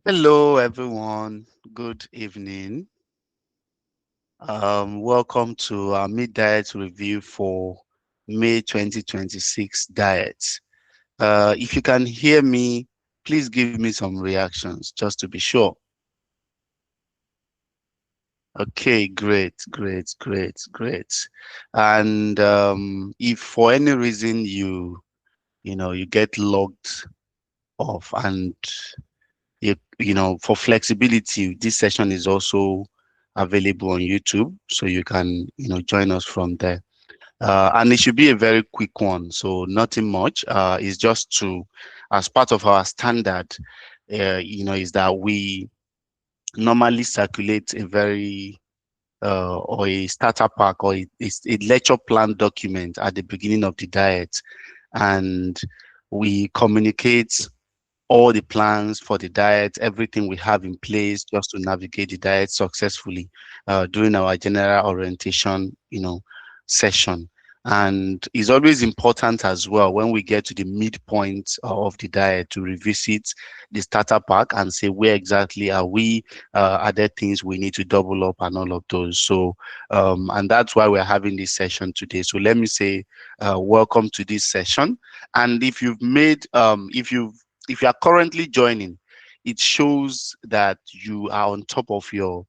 Hello, everyone. Good evening. Welcome to our mid diet review for May 2026 diet. If you can hear me, please give me some reactions just to be sure. Okay, great, great, great, great. And if for any reason you get logged off and for flexibility, this session is also available on YouTube, so you can, join us from there. And it should be a very quick one, so nothing much. It's just to, as part of our standard, is that we normally circulate a very or a starter pack or a lecture plan document at the beginning of the diet, and we communicate all the plans for the diet, everything we have in place just to navigate the diet successfully during our general orientation, session. And it's always important as well when we get to the midpoint of the diet to revisit the starter pack and say where exactly are we, are there things we need to double up and all of those. So, and that's why we're having this session today. So let me say, welcome to this session. And if you are currently joining, it shows that you are on top of your,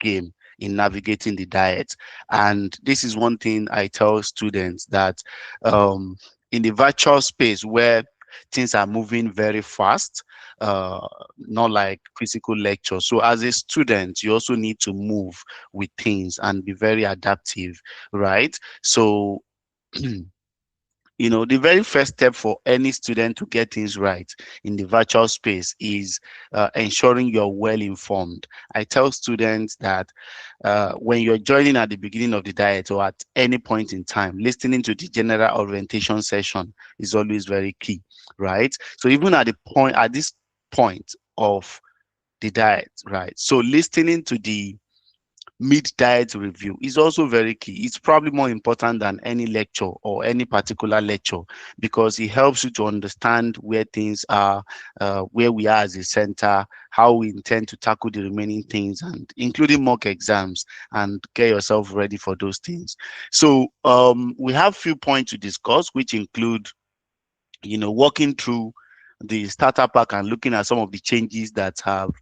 game in navigating the diet. And this is one thing I tell students that in the virtual space where things are moving very fast, uh, not like physical lecture. So as a student, you also need to move with things and be very adaptive, right? So the very first step for any student to get things right in the virtual space is ensuring you're well informed. I tell students that when you're joining at the beginning of the diet or at any point in time, listening to the general orientation session is always very key, right? So even at this point of the diet, right? So listening to the mid-diet review is also very key. It's probably more important than any lecture or any particular lecture because it helps you to understand where things are, where we are as a center, how we intend to tackle the remaining things, and including mock exams, and get yourself ready for those things. So we have few points to discuss, which include walking through the starter pack and looking at some of the changes that have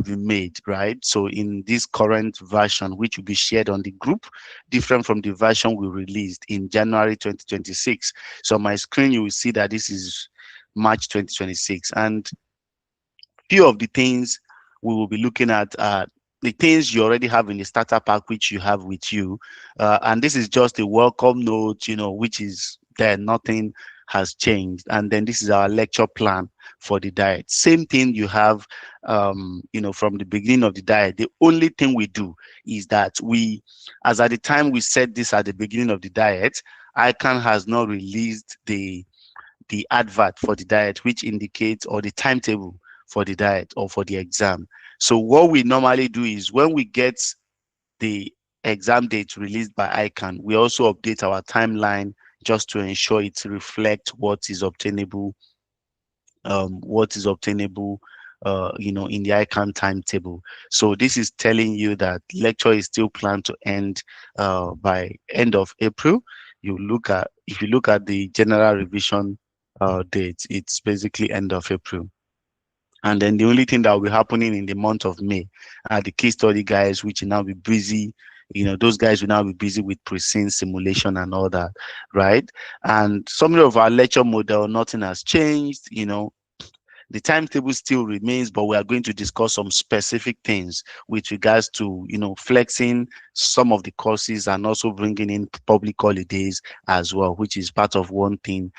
been made, right? So in this current version, which will be shared on the group, different from the version we released in January 2026. So on my screen, you will see that this is March 2026. And few of the things we will be looking at are the things you already have in the starter pack, which you have with you. And this is just a welcome note, which is there, nothing has changed. And then this is our lecture plan for the diet. Same thing you have, from the beginning of the diet. The only thing we do is that as at the time we said this at the beginning of the diet, ICANN has not released the advert for the diet, which indicates or the timetable for the diet or for the exam. So what we normally do is when we get the exam date released by ICANN, we also update our timeline just to ensure it reflects what is obtainable in the ICANN timetable. So this is telling you that lecture is still planned to end by end of April. If you look at the general revision date, it's basically end of April. And then the only thing that will be happening in the month of May are the case study guys, which will now be busy. Those guys will now be busy with pre-scene simulation and all that, right? And some of our lecture model, nothing has changed. The timetable still remains, but we are going to discuss some specific things with regards to, flexing some of the courses and also bringing in public holidays as well, which is part of one thing,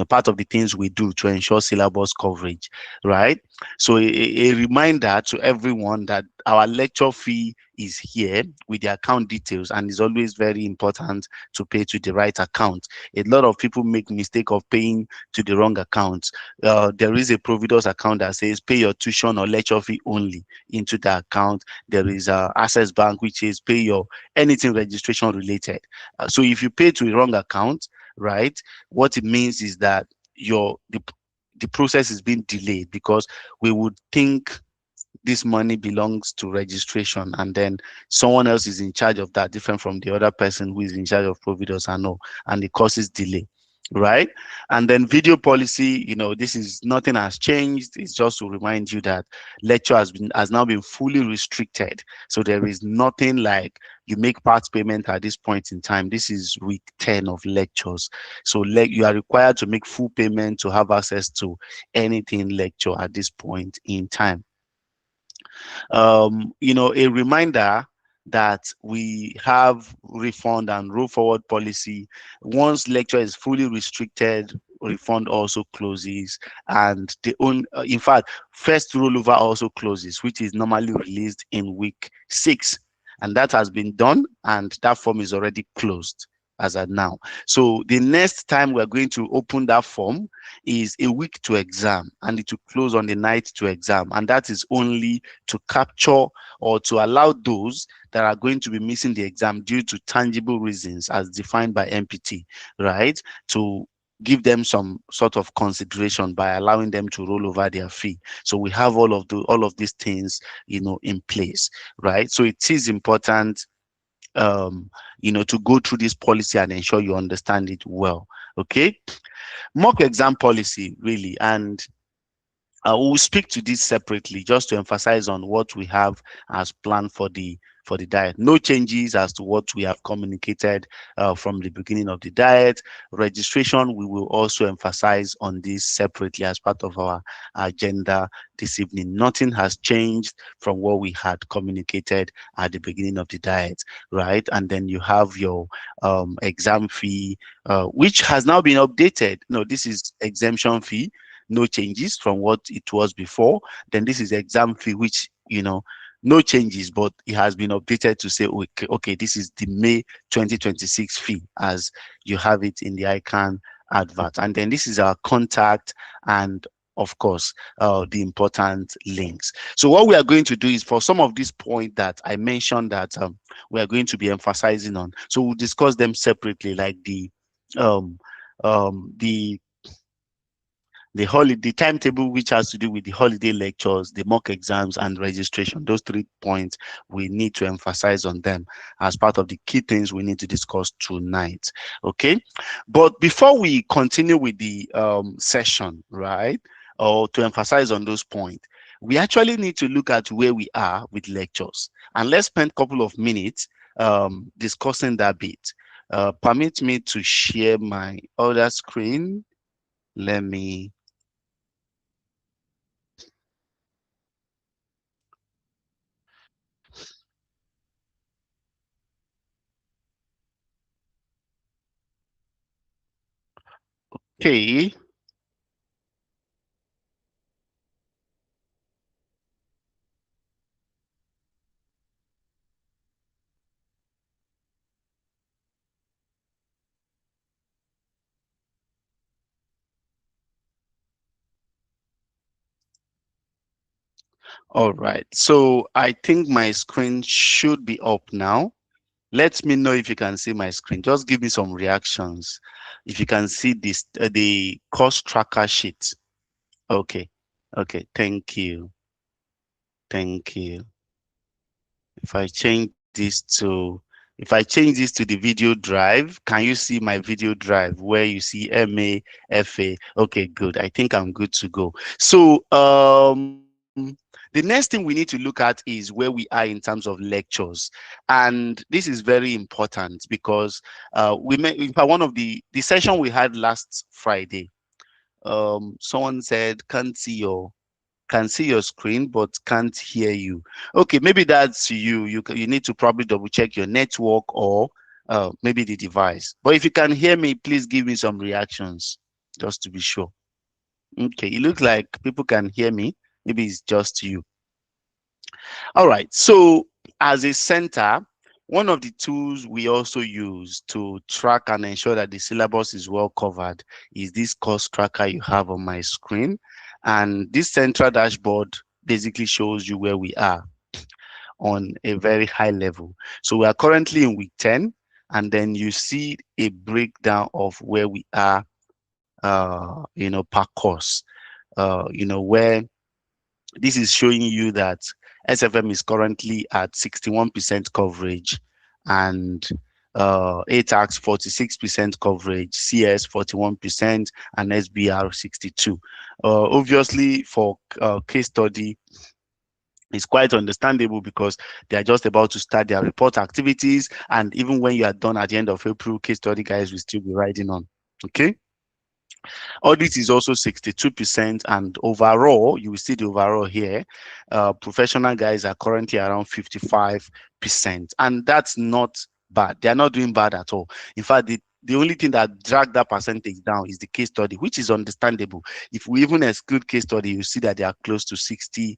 part of the things we do to ensure syllabus coverage, right? So a reminder to everyone that our lecture fee is here with the account details, and it's always very important to pay to the right account. A lot of people make mistake of paying to the wrong account. There is a Providus account that says pay your tuition or lecture fee only into the account. There is Access Bank, which is pay your anything registration related. So if you pay to the wrong account, right, what it means is that the process is being delayed because we would think this money belongs to registration, and then someone else is in charge of that, different from the other person who is in charge of Providus, and no, and it causes delay, right? And then video policy, this is nothing has changed. It's just to remind you that lecture has now been fully restricted. So there is nothing like you make part payment at this point in time. This is week 10 of lectures. So you are required to make full payment to have access to anything lecture at this point in time. A reminder that we have refund and roll forward policy. Once lecture is fully restricted, refund also closes, and in fact, first rollover also closes, which is normally released in week 6, and that has been done, and that form is already closed as at now. So the next time we're going to open that form is a week to exam, and it will close on the night to exam, and that is only to capture or to allow those that are going to be missing the exam due to tangible reasons as defined by MPT, right, to give them some sort of consideration by allowing them to roll over their fee. So we have all of these things in place, right? So it is important to go through this policy and ensure you understand it well. Okay, mock exam policy, really, and we'll speak to this separately just to emphasize on what we have as planned for the diet. No changes as to what we have communicated from the beginning of the diet. Registration, we will also emphasize on this separately as part of our agenda this evening. Nothing has changed from what we had communicated at the beginning of the diet, right? And then you have your exam fee, which has now been updated. No, this is exemption fee, no changes from what it was before. Then this is exam fee, which no changes, but it has been updated to say, okay, this is the May 2026 fee as you have it in the ICANN advert. And then this is our contact and of course the important links. So what we are going to do is, for some of these points that I mentioned that we are going to be emphasizing on, so we'll discuss them separately, like the um the holiday timetable, which has to do with the holiday lectures, the mock exams, and registration. Those 3 points, we need to emphasize on them as part of the key things we need to discuss tonight. Okay, but before we continue with the session, right, or to emphasize on those points, we actually need to look at where we are with lectures, and let's spend a couple of minutes discussing that bit. Permit me to share my other screen. Let me Okay. All right. So I think my screen should be up now. Let me know if you can see my screen. Just give me some reactions. If you can see this, the cost tracker sheet. Okay. Okay. Thank you. Thank you. If I change this to if I change this to the video drive, can you see my video drive where you see MA, FA? Okay, good. I think I'm good to go. So the next thing we need to look at is where we are in terms of lectures. And this is very important because we may, in fact, one of the session we had last Friday, someone said, can see your screen but can't hear you. Okay, maybe that's you. You need to probably double check your network or maybe the device. But if you can hear me, please give me some reactions just to be sure. Okay, it looks like people can hear me. Maybe it's just you. All right. So as a center, one of the tools we also use to track and ensure that the syllabus is well covered is this course tracker you have on my screen. And this central dashboard basically shows you where we are on a very high level. So we are currently in week 10, and then you see a breakdown of where we are, per course. where this is showing you that SFM is currently at 61% coverage, and ATAX 46% coverage, CS 41%, and SBR 62. Obviously, for case study, it's quite understandable because they are just about to start their report activities, and even when you are done at the end of April, case study guys will still be riding on. Okay. Audit is also 62%, and overall, you will see the overall here. Professional guys are currently around 55%, and that's not bad. They are not doing bad at all. In fact, the only thing that dragged that percentage down is the case study, which is understandable. If we even exclude case study, you see that they are close to 60%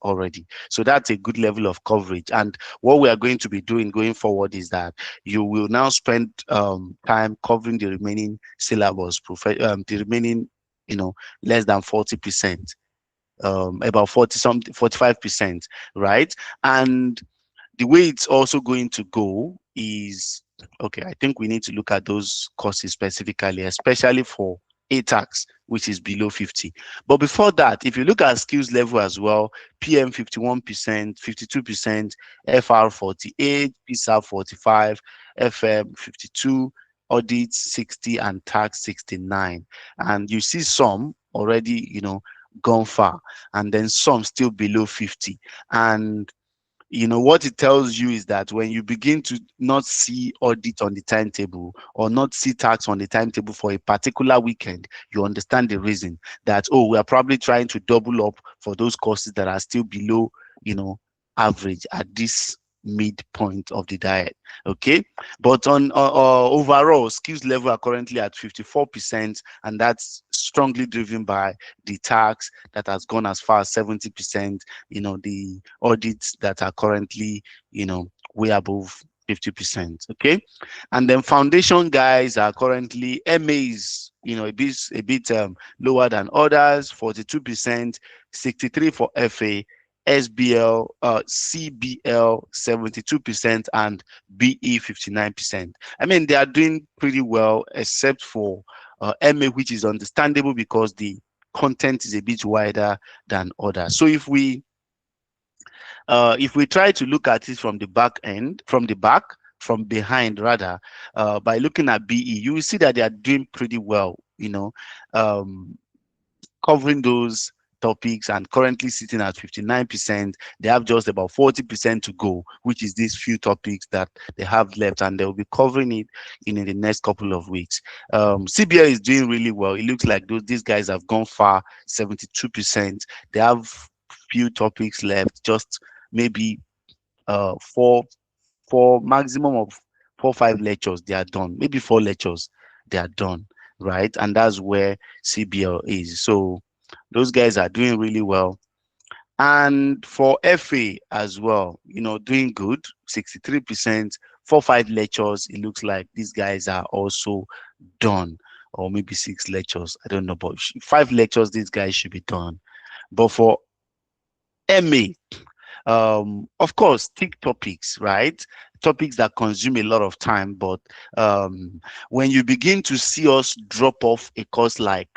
already. So that's a good level of coverage. And what we are going to be doing going forward is that you will now spend time covering the remaining syllabus, the remaining, less than 40%, about 45%, right? And the way it's also going to go is, okay, I think we need to look at those courses specifically, especially for ATAX, which is below 50. But before that, if you look at skills level as well, PM 51%, 52%, FR 48, PSAP 45, FM 52, audit 60, and tax 69. And you see some already, gone far, and then some still below 50. And what it tells you is that when you begin to not see audit on the timetable or not see tax on the timetable for a particular weekend, you understand the reason that, oh, we are probably trying to double up for those courses that are still below, average at this midpoint of the diet. Okay. But on overall, skills level are currently at 54%, and that's strongly driven by the tax that has gone as far as 70%, the audits that are currently, way above 50%. Okay. And then foundation guys are currently MAs, a bit lower than others, 42%, 63 for FA, SBL, CBL 72%, and BE 59%. I mean, they are doing pretty well, except for MA, which is understandable because the content is a bit wider than others. So if we try to look at it from the from behind rather, by looking at BE, you will see that they are doing pretty well, covering those topics, and currently sitting at 59%. They have just about 40% to go, which is these few topics that they have left, and they'll be covering it in the next couple of weeks. CBL is doing really well. It looks like these guys have gone far, 72%. They have few topics left, just maybe for maximum of 4-5 lectures, they are done. Maybe 4 lectures, they are done, right? And that's where CBL is. So those guys are doing really well. And for FA as well, doing good, 63%, 4-5 lectures. It looks like these guys are also done, or maybe 6 lectures. I don't know, but 5 lectures, these guys should be done. But for MA, of course, thick topics, right? Topics that consume a lot of time. But when you begin to see us drop off a course like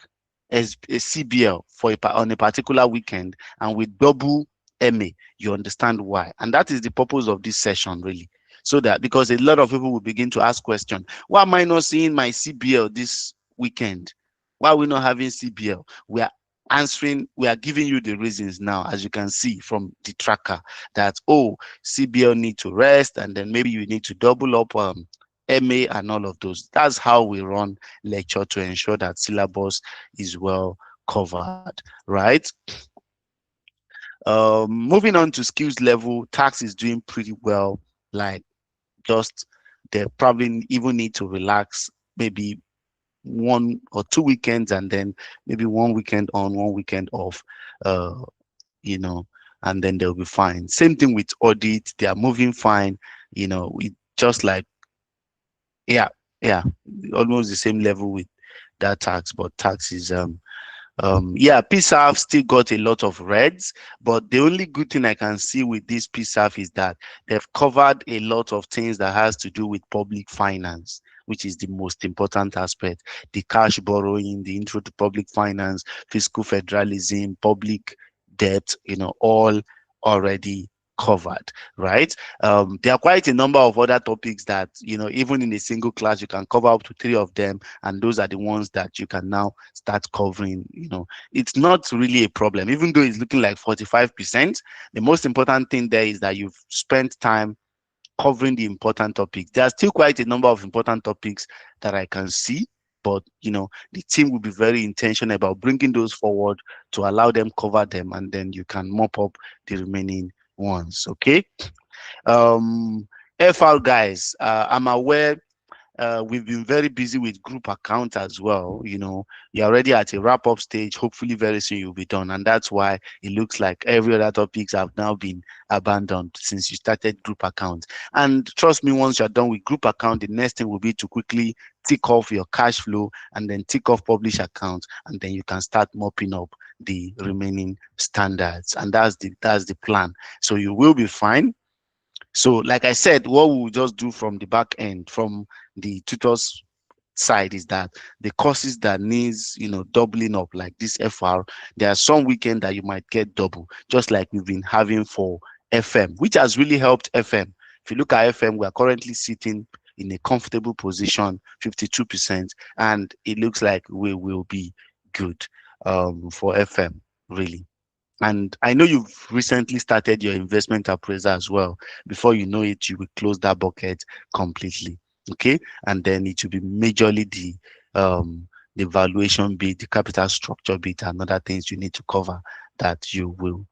as a CBL on a particular weekend, and with double MA, you understand why. And that is the purpose of this session, really. So that, because a lot of people will begin to ask questions, why am I not seeing my CBL this weekend? Why are we not having CBL? We are giving you the reasons now, as you can see from the tracker, that, oh, CBL need to rest, and then maybe you need to double up MA and all of those. That's how we run lecture, to ensure that syllabus is well covered, right? Moving on to skills level, tax is doing pretty well. Like, just they probably even need to relax, maybe 1 or 2 weekends, and then maybe 1 weekend on, 1 weekend off, and then they'll be fine. Same thing with audit, they are moving fine, it just like, yeah, almost the same level with that tax, but tax is Yeah, PSAF still got a lot of reds, but the only good thing I can see with this PSAF is that they've covered a lot of things that has to do with public finance, which is the most important aspect. The cash borrowing, the intro to public finance, fiscal federalism, public debt, all already covered, right? There are quite a number of other topics that, even in a single class, you can cover up to three of them, and those are the ones that you can now start covering. It's not really a problem, even though it's looking like 45%. The most important thing there is that you've spent time covering the important topics. There are still quite a number of important topics that I can see, but the team will be very intentional about bringing those forward to allow them cover them, and then you can mop up the remaining ones. Okay. um FR guys, I'm aware we've been very busy with group account as well. You're already at a wrap up stage. Hopefully, very soon you'll be done. And that's why it looks like every other topics have now been abandoned since you started group account. And trust me, once you're done with group account, the next thing will be to quickly tick off your cash flow and then tick off publish account. And then you can start mopping up the remaining standards. And that's the plan. So you will be fine. So, like I said, what we'll just do from the back end, from the tutors side, is that the courses that needs, doubling up, like this FR, there are some weekend that you might get double, just like we've been having for FM, which has really helped FM. If you look at FM, we are currently sitting in a comfortable position, 52%, and it looks like we will be good for FM, really. And I know you've recently started your investment appraiser as well. Before you know it, you will close that bucket completely. Okay. And then it will be majorly the valuation bit, the capital structure bit, and other things you need to cover that you will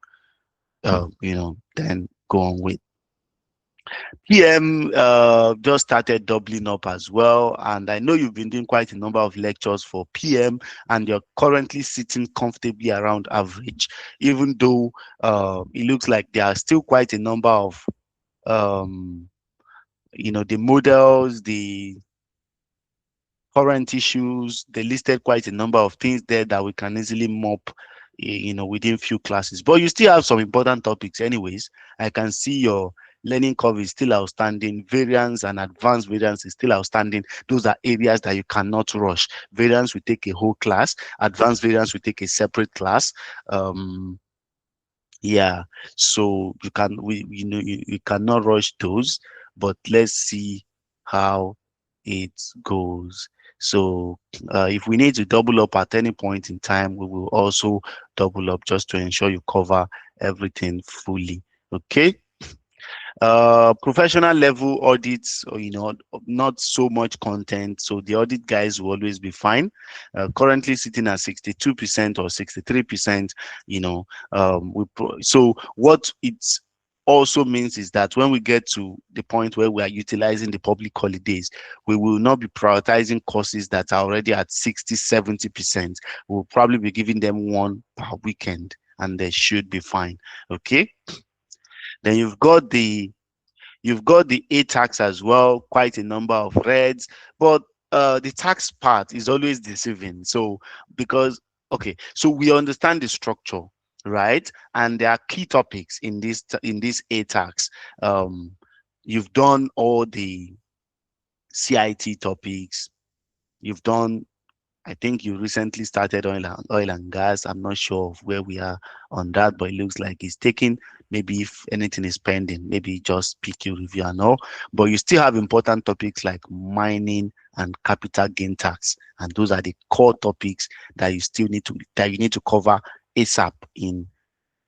then go on with. PM just started doubling up as well, and I know you've been doing quite a number of lectures for PM, and you're currently sitting comfortably around average, even though it looks like there are still quite a number of the models, the current issues. They listed quite a number of things there that we can easily mop within few classes, but you still have some important topics anyways. I can see your learning curve is still outstanding. Variance and advanced variance is still outstanding. Those are areas that you cannot rush. Variance will take a whole class. Advanced variance will take a separate class. Yeah, so you cannot rush those, but let's see how it goes. So if we need to double up at any point in time, we will also double up just to ensure you cover everything fully. Okay. Professional level audits, or not so much content, so the audit guys will always be fine. Currently sitting at 62% or 63%. So what it's also means is that when we get to the point where we are utilizing the public holidays, we will not be prioritizing courses that are already at 60-70%. We'll probably be giving them one per weekend, and they should be fine. Okay. Then you've got the A tax as well, quite a number of reds, but the tax part is always deceiving. So because okay, so we understand the structure, right? And there are key topics in this A tax. You've done all the CIT topics. You've done, I think you recently started oil and gas. I'm not sure of where we are on that, but it looks like it's taking, maybe if anything is pending, maybe just PQ review and all. But you still have important topics like mining and capital gain tax. And those are the core topics that you need to cover ASAP in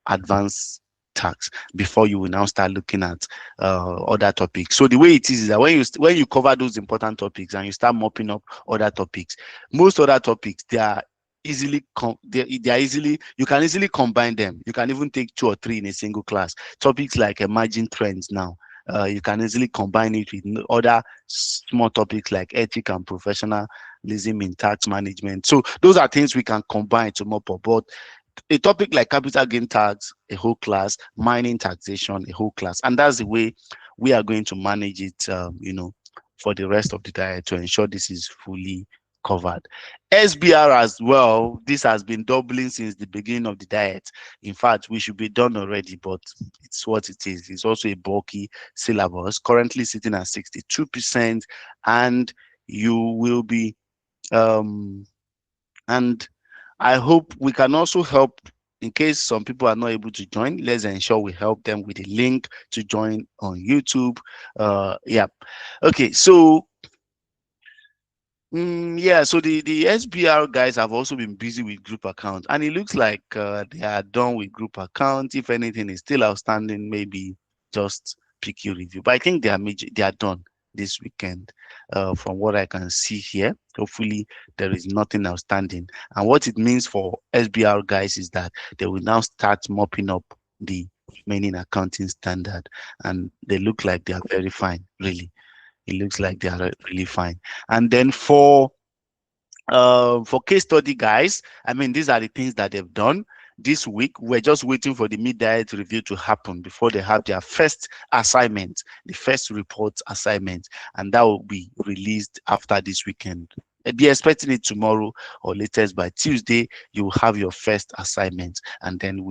advanced tax before you will now start looking at other topics. So the way it is that when you cover those important topics and you start mopping up other topics, most other topics, they are easily you can easily combine them. You can even take two or three in a single class. Topics like emerging trends now, you can easily combine it with other small topics like ethic and professionalism in tax management. So those are things we can combine to mop up. But a topic like capital gain tax, a whole class, mining taxation, a whole class. And that's the way we are going to manage it, for the rest of the diet, to ensure this is fully covered. SBR as well, this has been doubling since the beginning of the diet. In fact, we should be done already, but it's what it is. It's also a bulky syllabus, currently sitting at 62%, and you will be, um, and I hope we can also help in case some people are not able to join. Let's ensure we help them with a link to join on YouTube. Yeah. Okay. So yeah, so the SBR guys have also been busy with group accounts, and it looks like they are done with group accounts. If anything is still outstanding, maybe just PQ review. But I think they are done this weekend, from what I can see here. Hopefully, there is nothing outstanding. And what it means for SBR guys is that they will now start mopping up the remaining accounting standard, and they look like they are very fine, really. It looks like they are really fine. And then for case study guys, I mean, these are the things that they've done this week. We're just waiting for the mid-diet review to happen before they have their first assignment, the first report assignment, and that will be released after this weekend. Be expecting it tomorrow or latest by Tuesday. You will have your first assignment, and then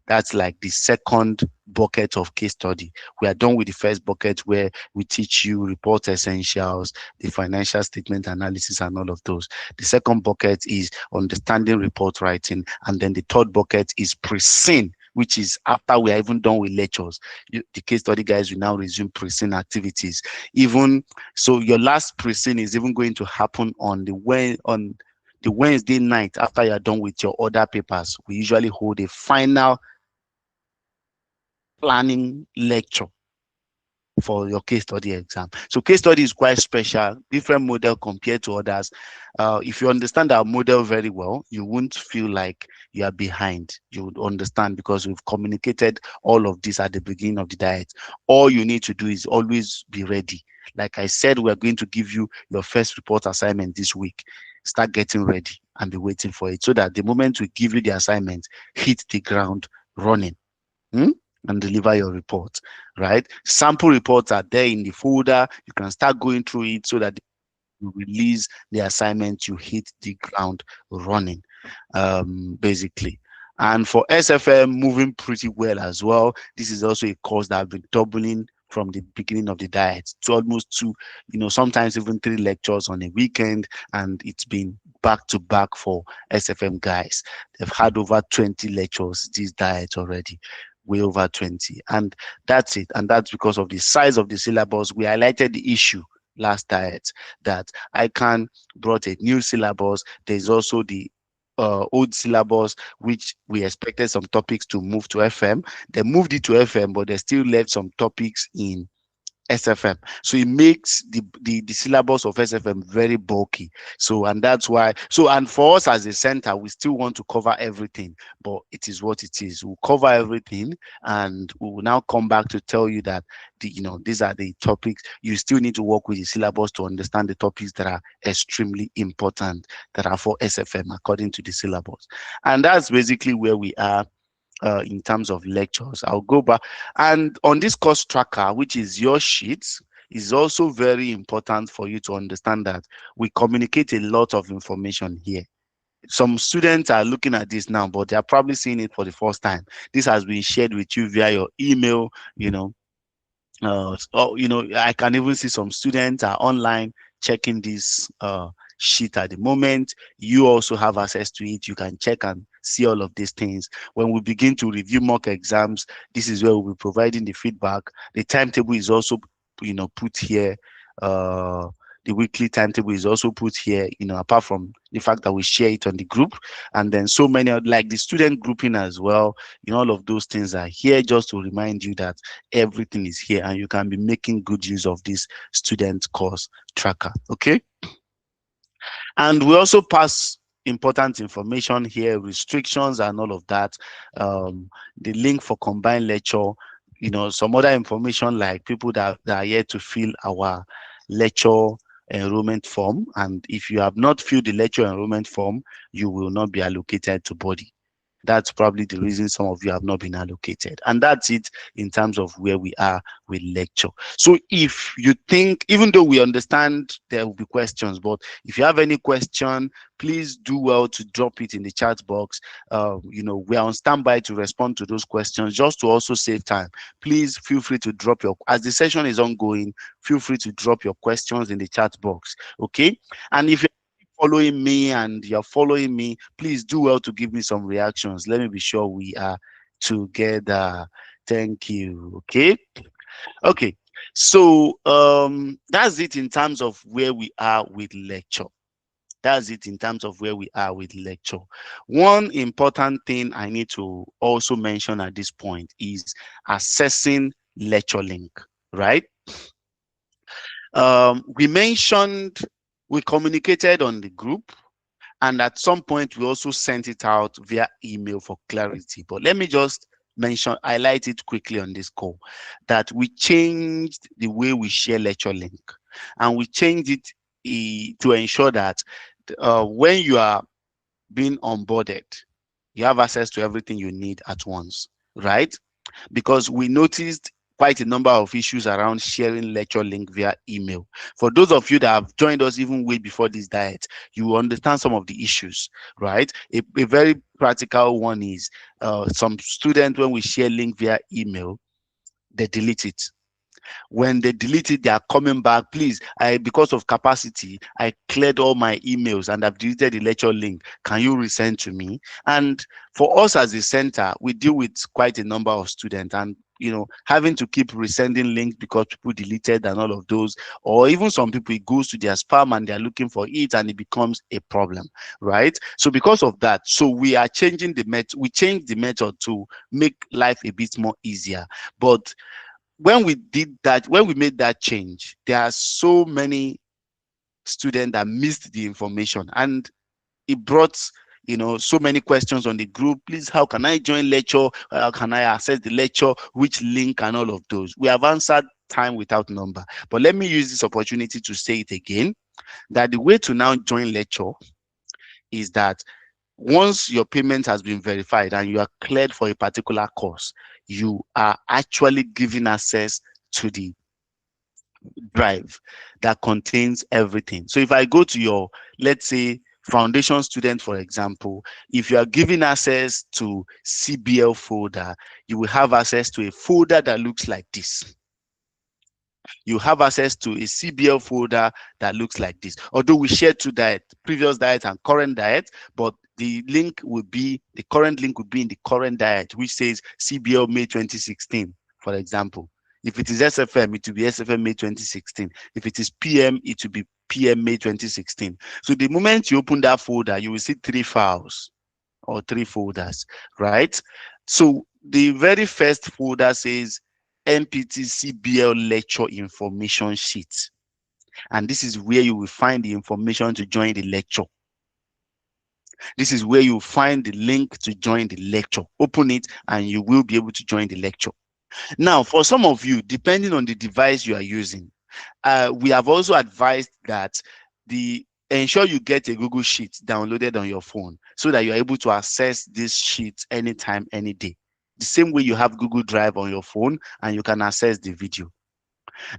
that's like the second bucket of case study. We are done with the first bucket where we teach you report essentials, the financial statement analysis, and all of those. The second bucket is understanding report writing, and then the third bucket is pre-scene, which is after we are even done with lectures. The case study guys will now resume pre-scene activities. Even so, your last pre-scene is even going to happen on the Wednesday night after you are done with your other papers. We usually hold a final planning lecture for your case study exam. So case study is quite special, different model compared to others. If you understand our model very well, you won't feel like you are behind. You would understand because we've communicated all of this at the beginning of the diet. All you need to do is always be ready. Like I said, we're going to give you your first report assignment this week. Start getting ready and be waiting for it so that the moment we give you the assignment, hit the ground running. And deliver your report, right? Sample reports are there in the folder. You can start going through it so that you release the assignment, you hit the ground running, basically. And for SFM, moving pretty well as well. This is also a course that I've been doubling from the beginning of the diet to almost two, sometimes even 3 lectures on a weekend, and it's been back to back for SFM guys. They've had over 20 lectures this diet already, way over 20, and that's it. And that's because of the size of the syllabus. We highlighted the issue last diet that ICANN brought a new syllabus. There's also the old syllabus, which we expected some topics to move to FM. They moved it to FM, but they still left some topics in SFM. So it makes the syllabus of SFM very bulky. So, and that's why, and for us as a center, we still want to cover everything, but it is what it is. We'll cover everything, and we will now come back to tell you that these are the topics. You still need to work with the syllabus to understand the topics that are extremely important, that are for SFM according to the syllabus. And that's basically where we are. In terms of lectures, I'll go back, and on this course tracker, which is your sheets, is also very important for you to understand that we communicate a lot of information here. Some students are looking at this now, but they are probably seeing it for the first time. This has been shared with you via your email. I can even see some students are online checking this sheet at the moment. You also have access to it. You can check and see all of these things. When we begin to review mock exams, this is where we'll be providing the feedback. The timetable is also put here. The weekly timetable is also put here, apart from the fact that we share it on the group. And then so many, like the student grouping as well, all of those things are here just to remind you that everything is here and you can be making good use of this student course tracker. Okay. And we also pass important information here, restrictions and all of that. The link for combined lecture, some other information like people that are yet to fill our lecture enrollment form. And if you have not filled the lecture enrollment form, you will not be allocated to body. That's probably the reason some of you have not been allocated. And that's it in terms of where we are with lecture. So if you think, even though we understand there will be questions, but if you have any question, please do well to drop it in the chat box. We are on standby to respond to those questions, just to also save time. Please feel free to drop your, as the session is ongoing, feel free to drop your questions in the chat box. Okay. And if you're following me and you're following me, please do well to give me some reactions. Let me be sure we are together. Thank you. Okay. Okay. So that's it in terms of where we are with lecture. That's it in terms of where we are with lecture. One important thing I need to also mention at this point is assessing lecture link, right? We mentioned, we communicated on the group, and at some point we also sent it out via email for clarity. But let me just highlight it quickly on this call, that we changed the way we share lecture link, and we changed it to ensure that when you are being onboarded, you have access to everything you need at once, right? Because we noticed quite a number of issues around sharing lecture link via email. For those of you that have joined us even way before this diet, you will understand some of the issues, right? A very practical one is some students, when we share link via email, they delete it. When they delete it, they are coming back. Please, because of capacity, I cleared all my emails and I've deleted the lecture link. Can you resend to me? And for us as a center, we deal with quite a number of students, and having to keep resending links because people deleted and all of those, or even some people, it goes to their spam and they're looking for it and it becomes a problem, right? So because of that, so we are changing the method. We changed the method to make life a bit more easier. But when we did that, when we made that change, there are so many students that missed the information, and it brought so many questions on the group. Please, how can I join lecture? How can I access the lecture? Which link? And all of those. We have answered time without number, but let me use this opportunity to say it again, that the way to now join lecture is that once your payment has been verified and you are cleared for a particular course, you are actually given access to the drive that contains everything. So if I go to your, let's say, foundation student, for example, if you are given access to CBL folder, you will have access to a folder that looks like this. You have access to a CBL folder that looks like this. Although we share two diet, previous diet and current diet, but the link will be, the current link would be in the current diet, which says CBL May 2016, for example. If it is SFM, it will be SFM May 2016. If it is PM, it will be PM May 2016. So the moment you open that folder, you will see 3 files or 3 folders, right? So the very first folder says NPT CBL lecture information sheet. And this is where you will find the information to join the lecture. This is where you find the link to join the lecture. Open it and you will be able to join the lecture. Now, for some of you, depending on the device you are using, we have also advised that ensure you get a Google Sheet downloaded on your phone so that you're able to access this sheet anytime, any day. The same way you have Google Drive on your phone and you can access the video.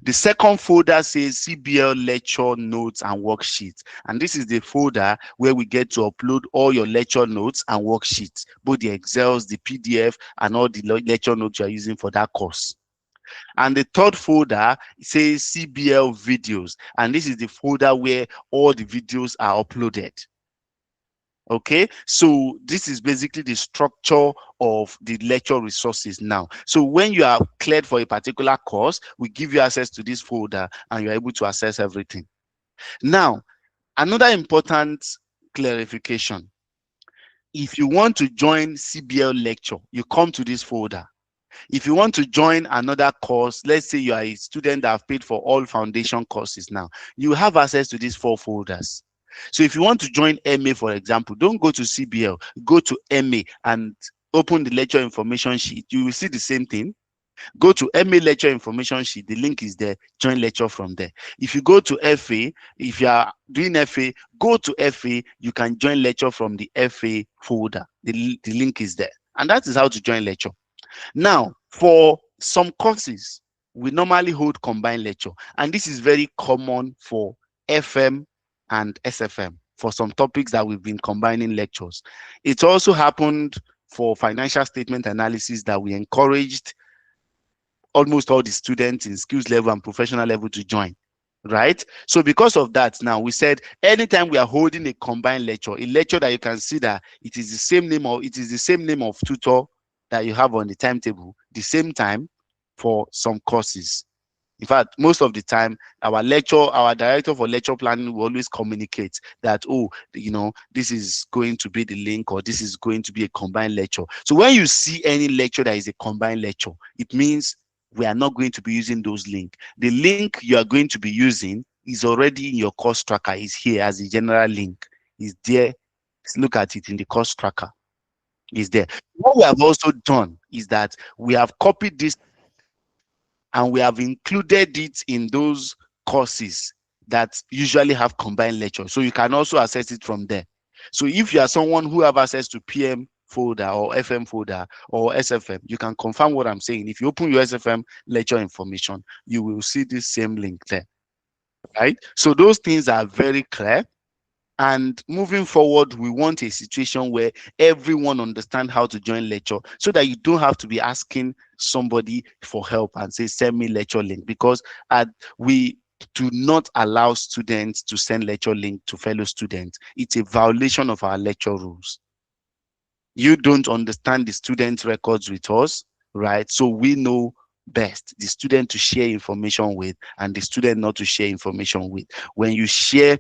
The second folder says CBL lecture notes and worksheets. And this is the folder where we get to upload all your lecture notes and worksheets, both the Excels, the PDF, and all the lecture notes you are using for that course. And the third folder says CBL videos. And this is the folder where all the videos are uploaded. Okay, so this is basically the structure of the lecture resources now. So when you are cleared for a particular course, we give you access to this folder and you're able to access everything. Now, another important clarification. If you want to join CBL lecture, you come to this folder. If you want to join another course, let's say you are a student that have paid for all foundation courses now, you have access to these 4 folders. So if you want to join MA, for example, don't go to CBL, go to MA and open the lecture information sheet. You will see the same thing. Go to MA lecture information sheet, the link is there. Join lecture from there. If you go to FA, if you are doing FA, go to FA, you can join lecture from the FA folder. The link is there. And that is how to join lecture. Now, for some courses, we normally hold combined lecture, and this is very common for FM and SFM for some topics that we've been combining lectures. It also happened for financial statement analysis that we encouraged almost all the students in skills level and professional level to join, right? So because of that, now we said anytime we are holding a combined lecture, a lecture that you can see that it is the same name, or it is the same name of tutor that you have on the timetable, the same time for some courses. In fact, most of the time, our director for lecture planning will always communicate that, oh, this is going to be the link, or this is going to be a combined lecture. So when you see any lecture that is a combined lecture, it means we are not going to be using those links. The link you are going to be using is already in your course tracker, is here as a general link. Is there. Look at it in the course tracker. Is there. What we have also done is that we have copied this and we have included it in those courses that usually have combined lectures. So you can also access it from there. So if you are someone who have access to PM folder or FM folder or SFM, you can confirm what I'm saying. If you open your SFM lecture information, you will see this same link there, right? So those things are very clear. And moving forward, we want a situation where everyone understands how to join lecture, so that you don't have to be asking somebody for help and say, send me lecture link, because we do not allow students to send lecture link to fellow students. It's a violation of our lecture rules. You don't understand the student records with us, right? So we know best the student to share information with and the student not to share information with. When you share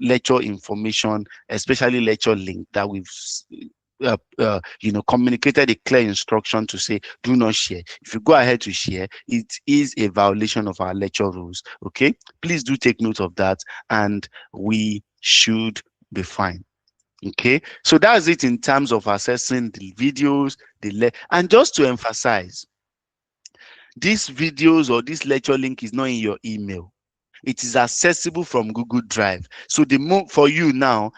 lecture information, especially lecture link that we've communicated a clear instruction to say do not share. If you go ahead to share, it is a violation of our lecture rules. Okay, please do take note of that, and we should be fine. Okay, so that's it in terms of assessing the videos, and just to emphasize, these videos or this lecture link is not in your email. It is accessible from Google Drive. So for you now,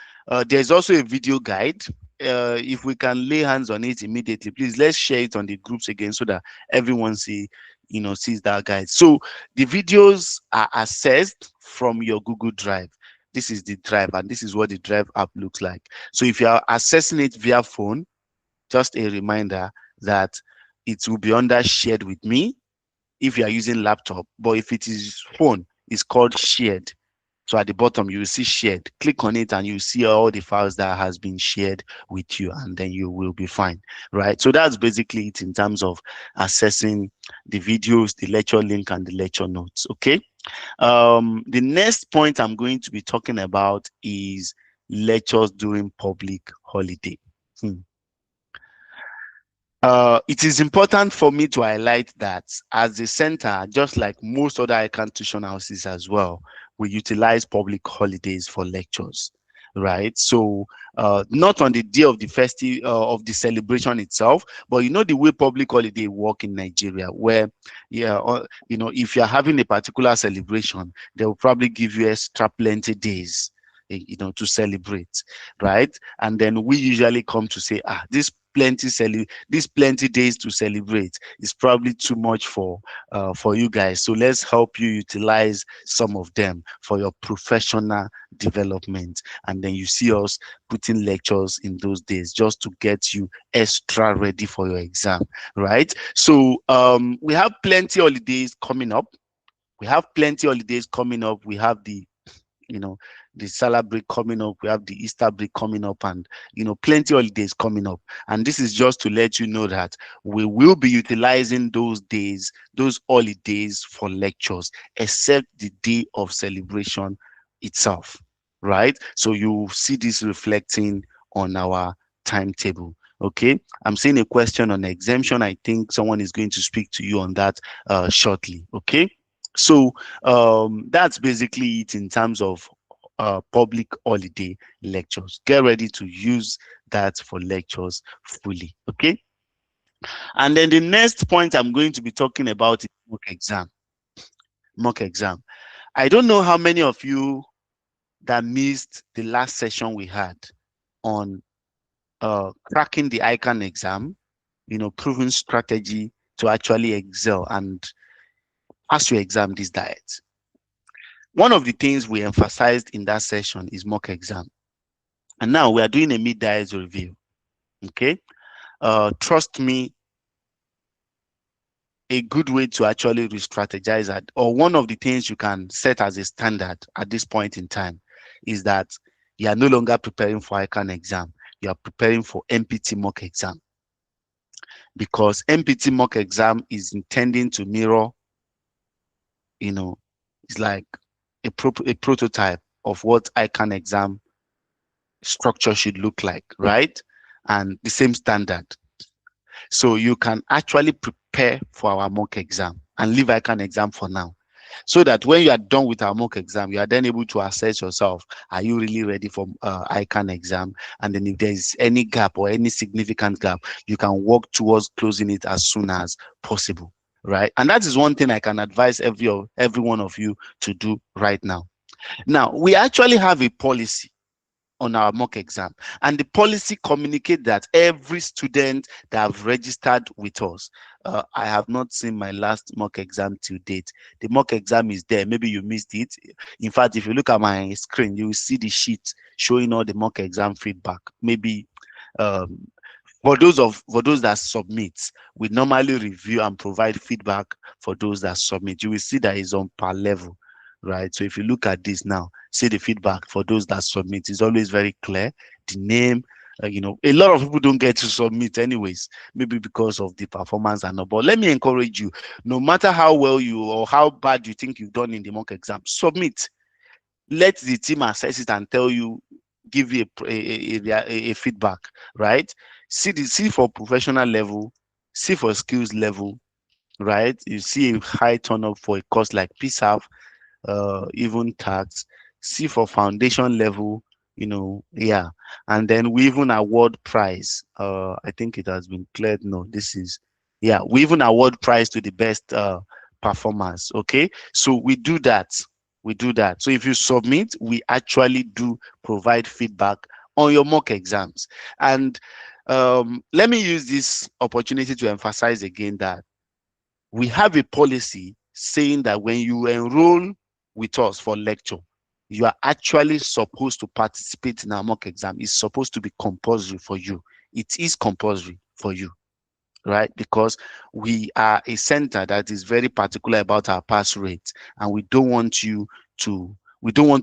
there's also a video guide. If we can lay hands on it immediately, please let's share it on the groups again so that everyone sees that guide. So the videos are accessed from your Google Drive. This is the Drive, and this is what the Drive app looks like. So if you are accessing it via phone, just a reminder that it will be under shared with me if you are using laptop, but if it is phone, it's called shared. So at the bottom, you will see shared. Click on it and you see all the files that has been shared with you, and then you will be fine, right? So that's basically it in terms of assessing the videos, the lecture link, and the lecture notes, okay? The next point I'm going to be talking about is lectures during public holiday. It is important for me to highlight that as a center, just like most other ICANN tuition houses as well, we utilize public holidays for lectures, right? So not on the day of the festival of the celebration itself, but the way public holiday work in Nigeria, where if you're having a particular celebration, they will probably give you extra plenty days to celebrate, right? And then we usually come to say, this plenty days to celebrate is probably too much for you guys, so let's help you utilize some of them for your professional development. And then you see us putting lectures in those days just to get you extra ready for your exam, right? So we have plenty holidays coming up. We have the the Salah break coming up, we have the Easter break coming up, and plenty holidays coming up. And this is just to let you know that we will be utilizing those holidays for lectures, except the day of celebration itself, right? So you see this reflecting on our timetable. Okay, I'm seeing a question on exemption. I think someone is going to speak to you on that shortly. Okay, so that's basically it in terms of public holiday lectures. Get ready to use that for lectures fully. Okay. And then the next point I'm going to be talking about is mock exam. Mock exam. I don't know how many of you that missed the last session we had on cracking the ICANN exam, proven strategy to actually excel and pass your exam this diet. One of the things we emphasized in that session is mock exam. And now we are doing a mid-diet review. Okay. Trust me, a good way to actually re-strategize that, or one of the things you can set as a standard at this point in time, is that you are no longer preparing for ICANN exam. You are preparing for MPT mock exam, because MPT mock exam is intending to mirror, it's like a prototype of what ICANN exam structure should look like, right? And the same standard. So you can actually prepare for our mock exam and leave ICANN exam for now, so that when you are done with our mock exam, you are then able to assess yourself. Are you really ready for ICANN exam? And then if there is any gap or any significant gap, you can work towards closing it as soon as possible, right? And that is one thing I can advise every one of you to do right now. Now, we actually have a policy on our mock exam, and the policy communicates that every student that have registered with us, I have not seen my last mock exam to date. The mock exam is there. Maybe you missed it. In fact, if you look at my screen, you will see the sheet showing all the mock exam feedback. Maybe for those that submit, we normally review and provide feedback. For those that submit, you will see that it's on par level, right? So if you look at this now, see the feedback for those that submit is always very clear. The name, a lot of people don't get to submit anyways, maybe because of the performance and all. But let me encourage you, no matter how well you or how bad you think you've done in the mock exam, submit. Let the team assess it and tell you, give you a feedback, right? See for professional level, see for skills level, right? You see a high turn up for a course like PSAF, even tax. See for foundation level, yeah. And then we even award prize. I think it has been cleared. No, this is, yeah, we even award prize to the best performers. Okay, so we do that. So if you submit, we actually do provide feedback on your mock exams. And let me use this opportunity to emphasize again that we have a policy saying that when you enroll with us for lecture, you are actually supposed to participate in our mock exam. It's supposed to be compulsory for you. It is compulsory for you, right? Because we are a center that is very particular about our pass rate, and we don't want to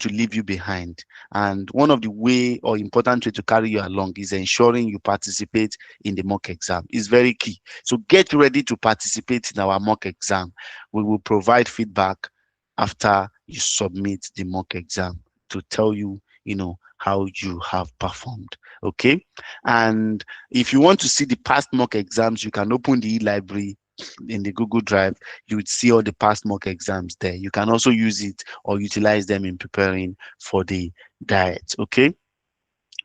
leave you behind. And one of the way or important way to carry you along is ensuring you participate in the mock exam. It's very key. So get ready to participate in our mock exam. We will provide feedback after you submit the mock exam to tell you, how you have performed. Okay. And if you want to see the past mock exams, you can open the e-library in the Google Drive. You would see all the past mock exams there. You can also use it or utilize them in preparing for the diet. Okay.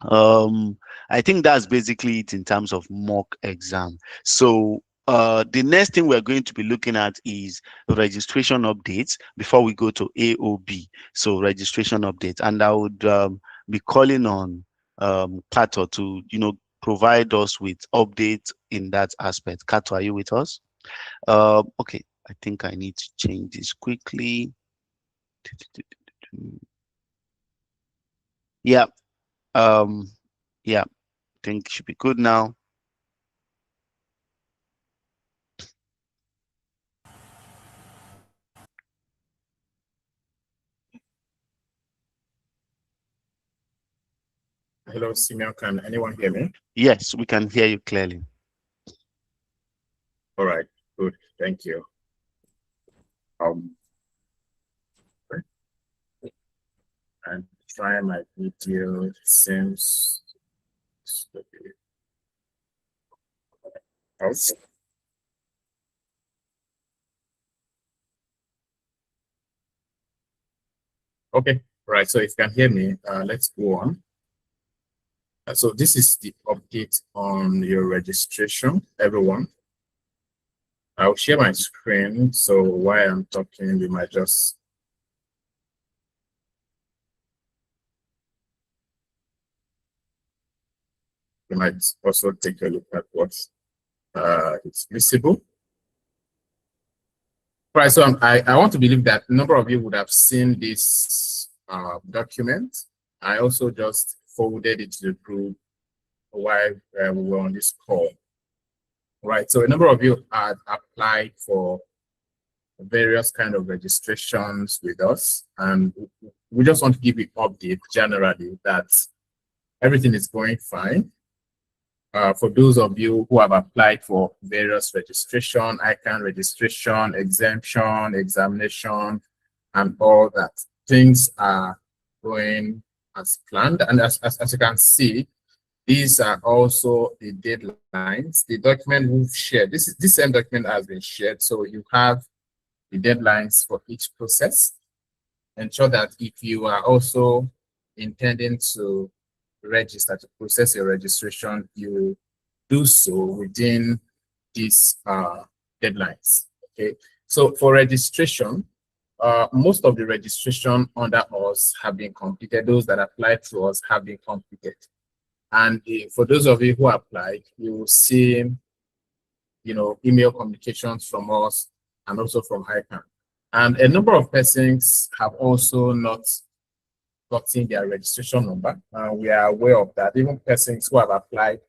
I think that's basically it in terms of mock exam. So the next thing we're going to be looking at is registration updates before we go to AOB. So registration updates, and I would be calling on Kato to provide us with updates in that aspect. Kato, are you with us? Okay, I think I need to change this quickly. Yeah. Yeah, I think it should be good now. Hello, Simeon. Can anyone hear me? Yes, we can hear you clearly. All right, good. Thank you. I'm trying my video. It seems okay. Okay, right. So if you can hear me, let's go on. So this is the update on your registration, everyone. I'll share my screen. So while I'm talking, we might just also take a look at what is visible. Right, so I want to believe that a number of you would have seen this document. I also just forwarded it to the group while we were on this call. Right, so a number of you had applied for various kind of registrations with us, and we just want to give you an update generally that everything is going fine. For those of you who have applied for various registration, ICANN registration, exemption, examination, and all that, things are going as planned. And as you can see, these are also the deadlines. The document we've shared, this same document has been shared, so you have the deadlines for each process. Ensure that if you are also intending to register, to process your registration, you do so within these deadlines. Okay, so for registration, most of the registration under us have been completed. Those that applied to us have been completed. And for those of you who applied, you will see, email communications from us and also from ICANN. And a number of persons have also not gotten their registration number. We are aware of that. Even persons who have applied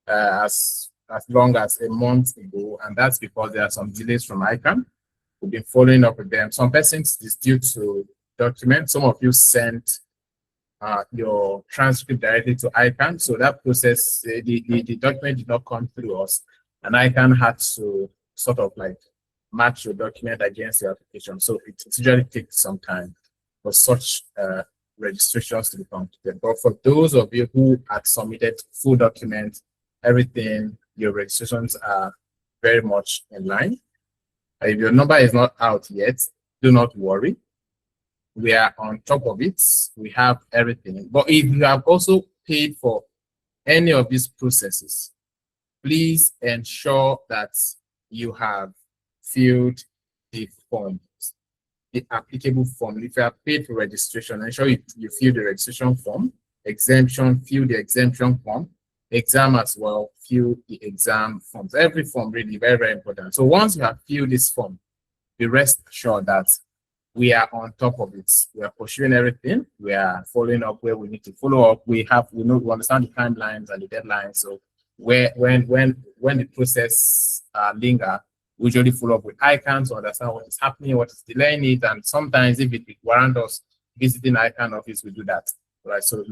as long as a month ago, and that's because there are some delays from ICANN. We've been following up with them. Some persons is due to documents. Some of you sent your transcript directly to ICANN, so that process, the document did not come through us, and ICANN had to sort of like match your document against your application. So it usually takes some time for such registrations to be completed. But for those of you who had submitted full document, everything, your registrations are very much in line. If your number is not out yet, do not worry. We are on top of it. We have everything. But if you have also paid for any of these processes, please ensure that you have filled the forms, the applicable form. If you have paid for registration, ensure you fill the registration form. Exemption, fill the exemption form. Exam as well, fill the exam forms. Every form really very, very important. So once you have filled this form, be rest assured that we are on top of it. We are pursuing everything. We are following up where we need to follow up. We understand the timelines and the deadlines. So when the process linger, we usually follow up with ICANN to understand what is happening, what is delaying it, and sometimes if it warrants us visiting ICANN office, we do that. Right. So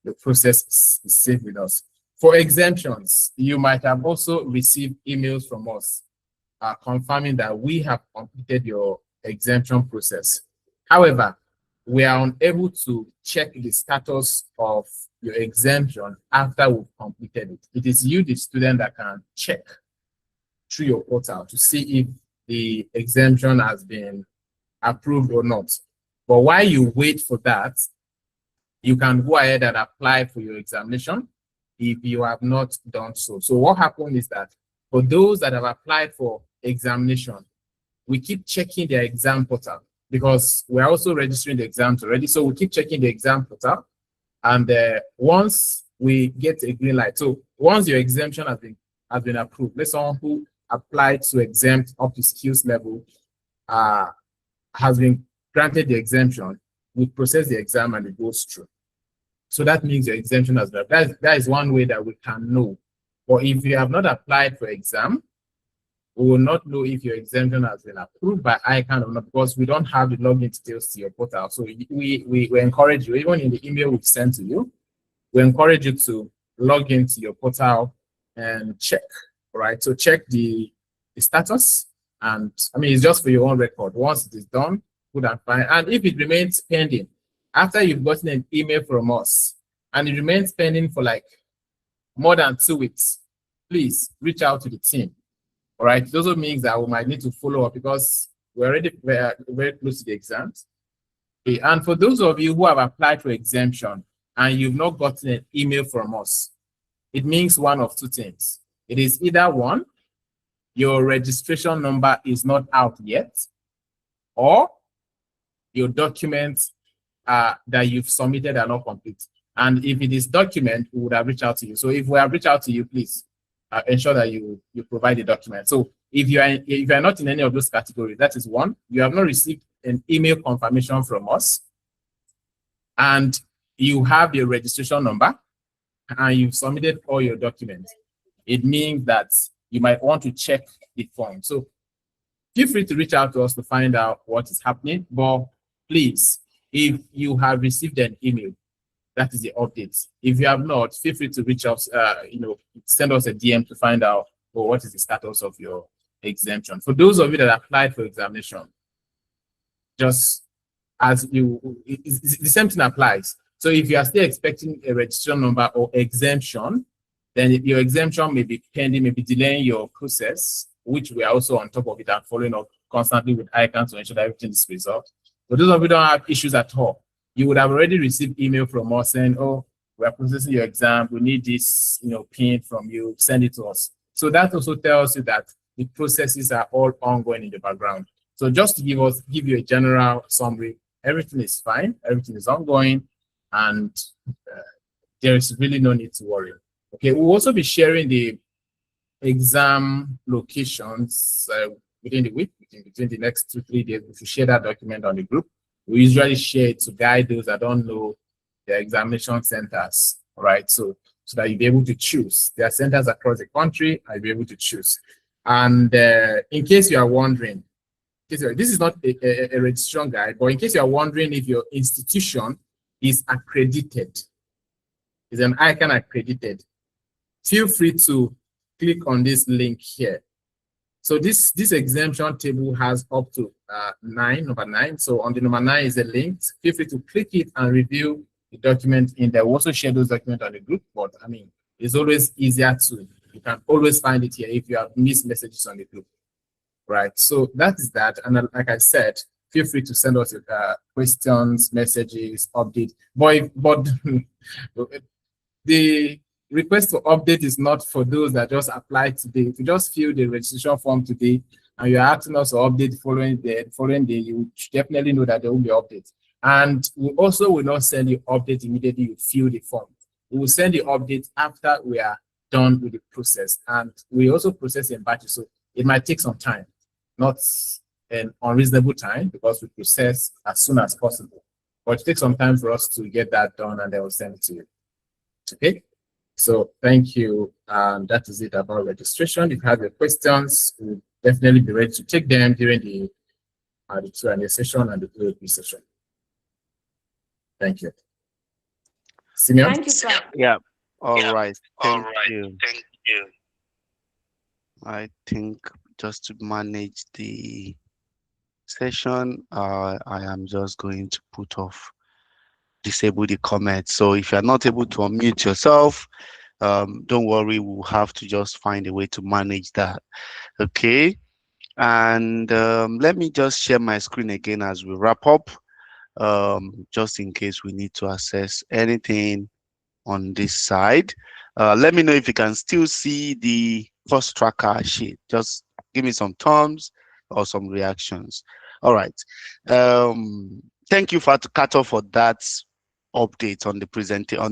the process is safe with us. For exemptions, you might have also received emails from us confirming that we have completed your exemption process. However, we are unable to check the status of your exemption after we've completed it. It is you, the student, that can check through your portal to see if the exemption has been approved or not. But while you wait for that, you can go ahead and apply for your examination if you have not done so. So what happened is that for those that have applied for examination, we keep checking their exam portal because we're also registering the exams already. So we keep checking the exam portal, and once we get a green light, so once your exemption has been approved, let's say someone who applied to exempt up to skills level has been granted the exemption, we process the exam and it goes through. So that means your exemption has been approved. That is one way that we can know. But if you have not applied for exam, we will not know if your exemption has been approved by ICANN or not, because we don't have the login details to your portal. So we encourage you, even in the email we've sent to you, we encourage you to log into your portal and check, right? So check the status, and I mean, it's just for your own record. Once it is done, good and fine. And if it remains pending, after you've gotten an email from us and it remains pending for like more than 2 weeks, please reach out to the team. All right, those are means that we might need to follow up because we're already very close to the exams. Okay. And for those of you who have applied for exemption and you've not gotten an email from us, it means one of two things. It is either one, your registration number is not out yet, or your documents that you've submitted are not complete. And if it is document, we would have reached out to you. So if we have reached out to you, please ensure that you provide the document. So if you are not in any of those categories, that is one, you have not received an email confirmation from us, and you have your registration number, and you've submitted all your documents, it means that you might want to check the form. So feel free to reach out to us to find out what is happening. But please, if you have received an email, that is the update. If you have not, feel free to reach out, send us a DM to find out what is the status of your exemption. For those of you that applied for examination, just as the same thing applies. So if you are still expecting a registration number or exemption, then your exemption may be pending, may be delaying your process, which we are also on top of it and following up constantly with ICANN to ensure that everything is resolved. For those of you who don't have issues at all, you would have already received email from us saying, oh, we are processing your exam, we need this, PIN from you, send it to us. So that also tells you that the processes are all ongoing in the background. So just to give you a general summary, everything is fine, everything is ongoing, and there is really no need to worry. Okay, we'll also be sharing the exam locations within the week, between the next 2-3 days. We should share that document on the group. We usually share it to guide those that don't know the examination centers, right? So that you'll be able to choose. There are centers across the country, and you'll be able to choose. And in case you are wondering, this is not a registration guide, but in case you are wondering if your institution is accredited, is an ICANN accredited, feel free to click on this link here. So this exemption table has up to number 9. So on the number 9 is a link. Feel free to click it and review the document in there. We'll also share those documents on the group, but I mean, it's always easier you can always find it here if you have missed messages on the group, right? So that is that. And like I said, feel free to send us questions, messages, update. But the request for update is not for those that just applied today. If you just fill the registration form today and you're asking us to update the following day, you definitely know that there will be updates. And we also will not send you update immediately you fill the form. We will send you updates after we are done with the process. And we also process in batches, so it might take some time, not an unreasonable time, because we process as soon as possible. But it takes some time for us to get that done, and then we'll send it to you. Okay? So thank you. That is it about registration. If you have your questions, we'll definitely be ready to take them during the Q&A session and the QA session. Thank you. Simeon? Thank you, Prof. Yeah. All right. Thank you. I think just to manage the session, I am just going to disable the comments. So if you're not able to unmute yourself, don't worry, we'll have to just find a way to manage that. Okay. And let me just share my screen again as we wrap up, just in case we need to access anything on this side. Let me know if you can still see the cost tracker sheet. Just give me some thumbs or some reactions. All right. Thank you, Kato, for that update on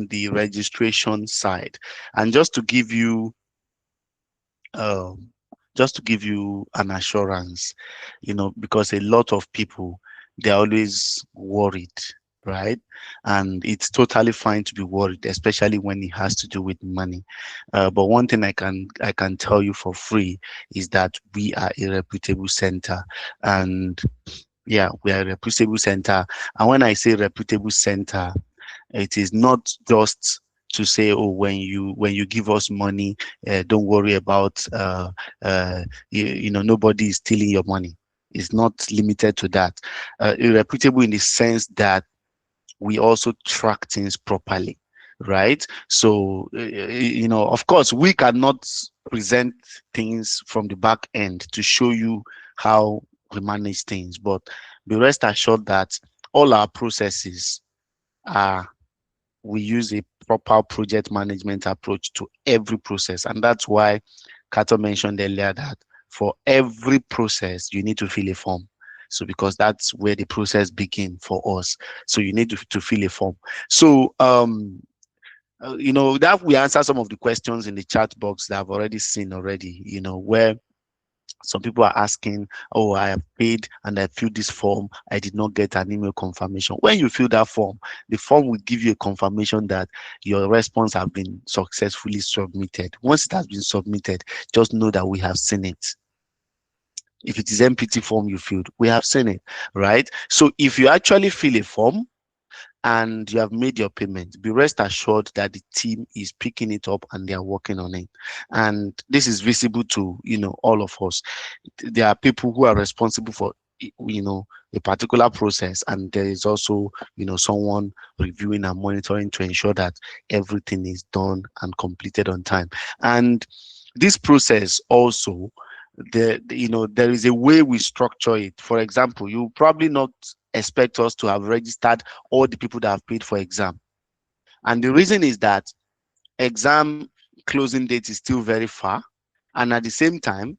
the registration side. And just to give you an assurance, because a lot of people, they're always worried, right? And it's totally fine to be worried, especially when it has to do with money. But one thing I can tell you for free is that we are a reputable center. And yeah, we are a reputable center. And when I say reputable center, it is not just to say, oh, when you give us money, don't worry about nobody is stealing your money. It's not limited to that. Reputable in the sense that we also track things properly, right? So of course, we cannot present things from the back end to show you how we manage things, but be rest assured that all our processes we use a proper project management approach to every process. And that's why Kato mentioned earlier that for every process, you need to fill a form. So because that's where the process begins for us. So you need to fill a form. So that we answer some of the questions in the chat box that I've already seen already, where some people are asking, oh, I have paid and I filled this form, I did not get an email confirmation. When you fill that form, the form will give you a confirmation that your response have been successfully submitted. Once it has been submitted, just know that we have seen it. If it is MPT form you filled, we have seen it, right? So if you actually fill a form and you have made your payment, be rest assured that the team is picking it up and they are working on it. And this is visible to all of us. There are people who are responsible for a particular process, and there is also someone reviewing and monitoring to ensure that everything is done and completed on time. And this process also, there is a way we structure it. For example, you probably not expect us to have registered all the people that have paid for exam, and the reason is that exam closing date is still very far, and at the same time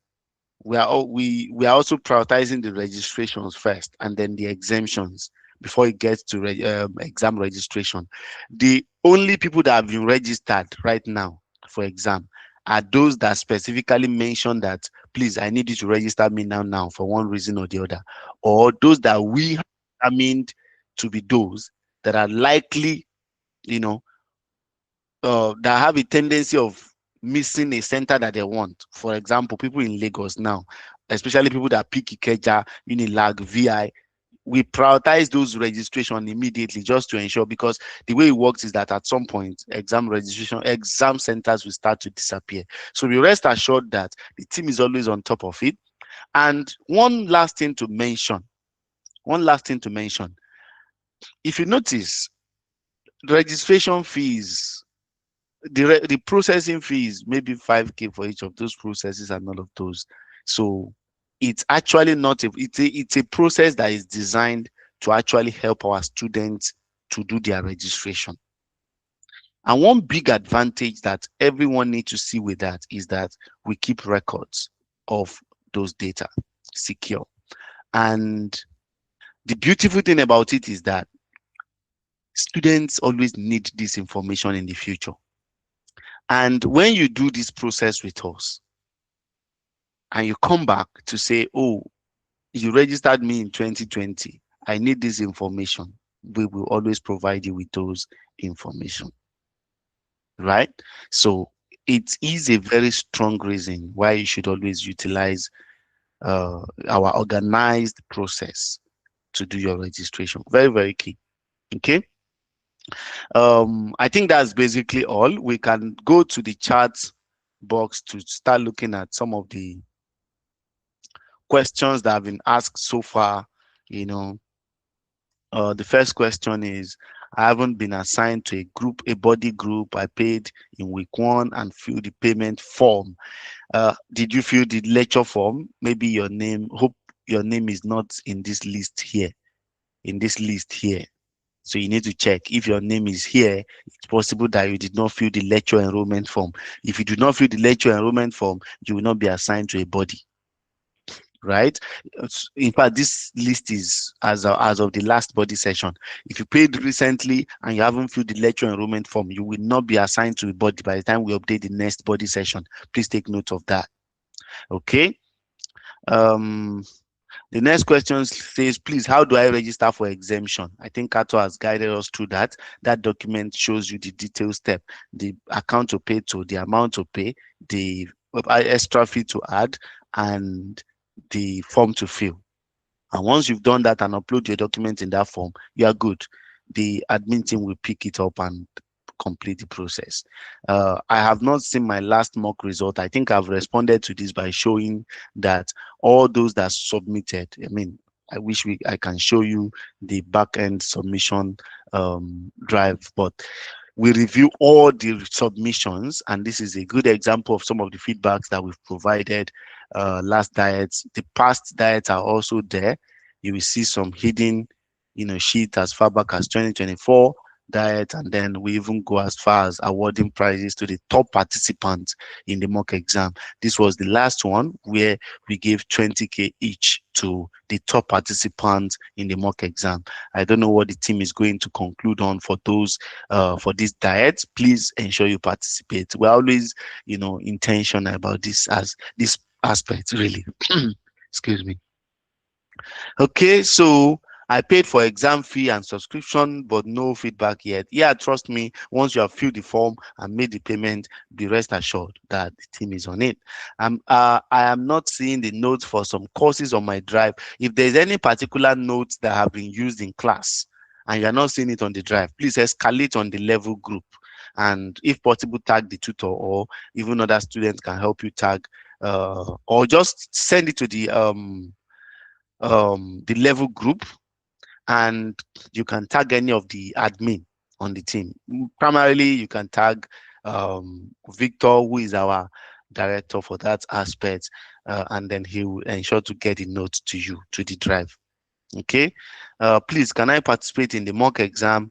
we are also prioritizing the registrations first and then the exemptions before it gets to exam registration. The only people that have been registered right now for exam are those that specifically mention that, please, I need you to register me now for one reason or the other, or those that we have determined to be those that are likely, you know, that have a tendency of missing a center that they want. For example, people in Lagos now, especially people that pick Ikeja, Unilag, VI, we prioritize those registration immediately just to ensure, because the way it works is that at some point exam centers will start to disappear. So we rest assured that the team is always on top of it. And one last thing to mention, if you notice, registration fees, the processing fees, maybe 5K for each of those processes and all of those. So it's actually not it's a process that is designed to actually help our students to do their registration. And one big advantage that everyone needs to see with that is that we keep records of those data secure. And the beautiful thing about it is that students always need this information in the future. And when you do this process with us and you come back to say, oh, you registered me in 2020, I need this information, we will always provide you with those information, right? So it is a very strong reason why you should always utilize our organized process to do your registration. Very, very key. Okay. I think that's basically all. We can go to the chat box to start looking at some of the questions that have been asked so far. The first question is, I haven't been assigned to a body group. I paid in week 1 and filled the payment form. Did you fill the lecture form? Maybe hope your name is not in this list here. So you need to check if your name is here. It's possible that you did not fill the lecture enrollment form. If you do not fill the lecture enrollment form, you will not be assigned to a body, right? In fact, this list is as of the last body session. If you paid recently and you haven't filled the lecture enrollment form, you will not be assigned to a body by the time we update the next body session. Please take note of that. Okay. The next question says, please, how do I register for exemption? I think Kato has guided us through that. That document shows you the detailed step, the account to pay to, the amount to pay, the extra fee to add, and the form to fill. And once you've done that and upload your document in that form, you are good. The admin team will pick it up and complete the process. I have not seen my last mock result. I think I've responded to this by showing that all those that submitted, I wish I can show you the back-end submission drive, but we review all the submissions, and this is a good example of some of the feedbacks that we've provided. Last diets, the past diets are also there. You will see some hidden sheet as far back as 2024, diet, and then we even go as far as awarding prizes to the top participants in the mock exam. This was the last one where we gave 20K each to the top participants in the mock exam. I don't know what the team is going to conclude on for those for this diet. Please ensure you participate. We're always, intentional about this as this aspect, really. Excuse me. Okay, so I paid for exam fee and subscription, but no feedback yet. Yeah, trust me, once you have filled the form and made the payment, be rest assured that the team is on it. I am not seeing the notes for some courses on my drive. If there's any particular notes that have been used in class and you're not seeing it on the drive, please escalate on the level group. And if possible, tag the tutor, or even other students can help you tag, or just send it to the level group, and you can tag any of the admin on the team. Primarily, you can tag Victor, who is our director for that aspect, and then he will ensure to get the note to you to the drive. Okay, please, can I participate in the mock exam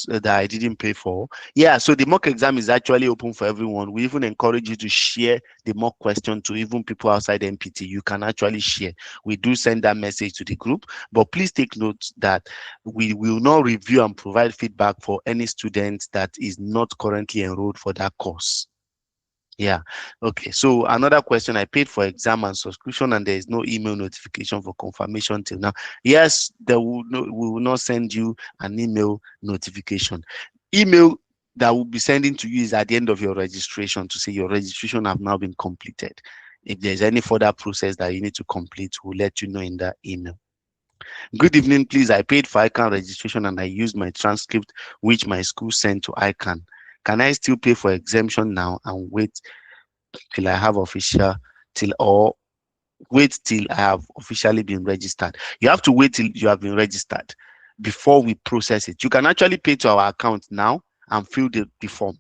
that I didn't pay for? Yeah, so the mock exam is actually open for everyone. We even encourage you to share the mock question to even people outside MPT. You can actually share. We do send that message to the group, but please take note that we will not review and provide feedback for any student that is not currently enrolled for that course. Yeah. Okay. So another question, I paid for exam and subscription and there is no email notification for confirmation till now. Yes, we will not send you an email notification. Email that will be sending to you is at the end of your registration to say your registration have now been completed. If there's any further process that you need to complete, we'll let you know in that email. Good evening, please. I paid for ICANN registration and I used my transcript, which my school sent to ICANN. Can I still pay for exemption now and wait till I have official till or wait till I have officially been registered? You have to wait till you have been registered before we process it. You can actually pay to our account now and fill the form,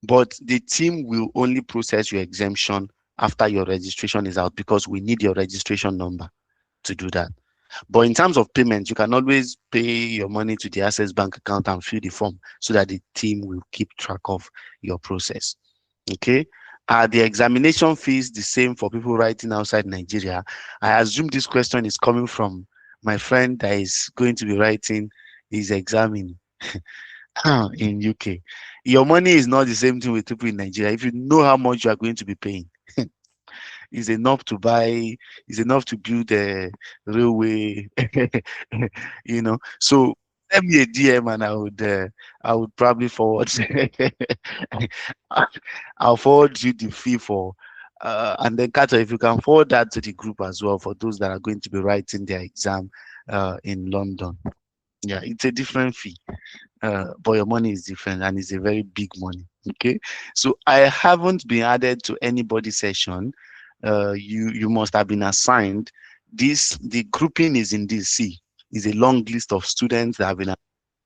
but the team will only process your exemption after your registration is out because we need your registration number to do that. But in terms of payment, you can always pay your money to the Access Bank account and fill the form so that the team will keep track of your process. Okay. Are the examination fees the same for people writing outside Nigeria? I assume this question is coming from my friend that is going to be writing his exam in UK. Your money is not the same thing with people in Nigeria. If you know how much you are going to be paying, is enough to buy, is enough to build a railway, So send me a DM and I would probably forward. I'll forward you the fee for, and then Kato, if you can forward that to the group as well for those that are going to be writing their exam in London. Yeah, it's a different fee, but your money is different and it's a very big money. Okay, so I haven't been added to anybody's session. You must have been assigned. The grouping is in this. See, is a long list of students that have been.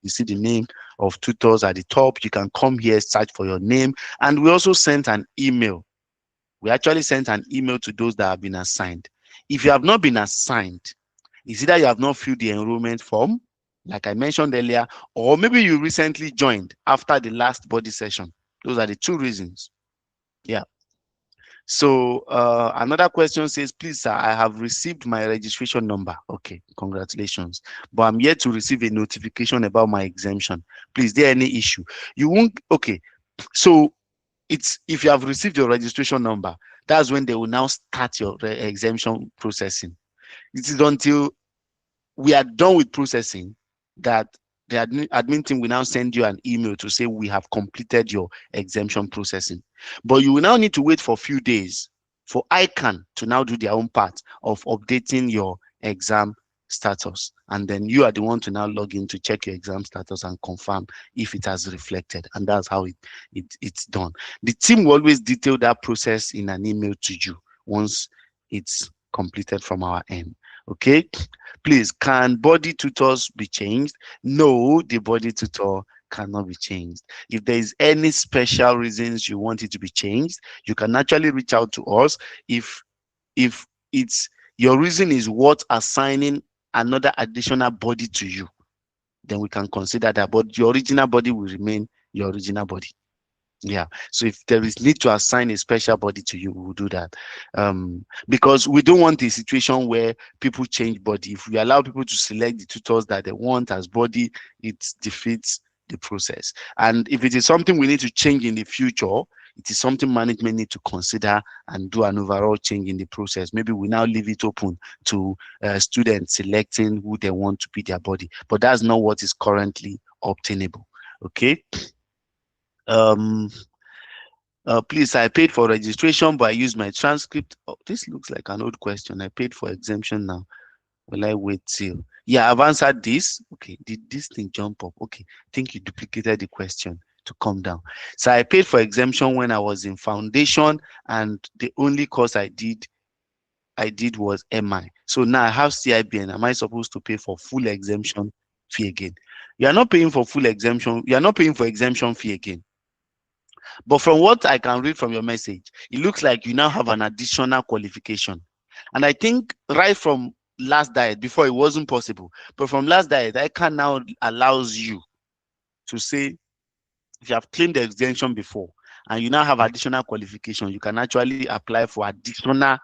You see the name of tutors at the top. You can come here, search for your name, and we also sent an email. We actually sent an email to those that have been assigned. If you have not been assigned, it's either you have not filled the enrollment form, like I mentioned earlier, or maybe you recently joined after the last body session. Those are the two reasons. Yeah. So another question says, please, sir, I have received my registration number. Okay, congratulations. But I'm yet to receive a notification about my exemption. Please, is there any issue? You won't, okay. So it's if you have received your registration number, that's when they will now start your exemption processing. It is until we are done with processing that the admin team will now send you an email to say we have completed your exemption processing. But you will now need to wait for a few days for ICANN to now do their own part of updating your exam status. And then you are the one to now log in to check your exam status and confirm if it has reflected. And that's how it's done. The team will always detail that process in an email to you once it's completed from our end. Okay, please, can body tutors be changed? No, the body tutor cannot be changed. If there is any special reasons you want it to be changed, you can actually reach out to us. If it's your reason is worth assigning another additional body to you, then we can consider that. But your original body will remain your original body. Yeah. So if there is need to assign a special body to you, we will do that. Because we don't want a situation where people change body. If we allow people to select the tutors that they want as body, it defeats the process. And if it is something we need to change in the future, it is something management need to consider and do an overall change in the process. Maybe we now leave it open to students selecting who they want to be their body, but that's not what is currently obtainable. Okay. um Please, I paid for registration, but I used my transcript. Oh, this looks like an old question. I paid for exemption now. Will I wait till? Yeah, I've answered this. Okay, did this thing jump up? Okay, I think you duplicated the question to come down. So I paid for exemption when I was in foundation, and the only course I did was MI. So now I have CIBN. Am I supposed to pay for full exemption fee again? You are not paying for full exemption. You are not paying for exemption fee again. But from what I can read from your message, it looks like you now have an additional qualification. And I think right from last diet, before it wasn't possible, but from last diet, ICANN now allows you to say, if you have claimed the exemption before and you now have additional qualification, you can actually apply for additional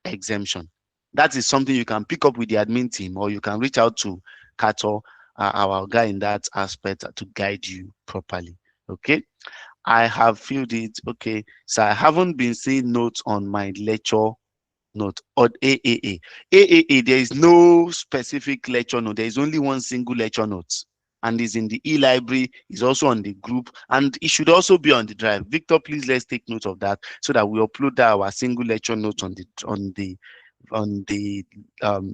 exemption. That is something you can pick up with the admin team, or you can reach out to Kato, our guy in that aspect, to guide you properly. Okay. I have filled it. Okay. So I haven't been seeing notes on my lecture note or AAA. AAA, there is no specific lecture note. There is only one single lecture note, and is in the e-library, is also on the group, and it should also be on the drive. Victor, please let's take note of that so that we upload our single lecture note on the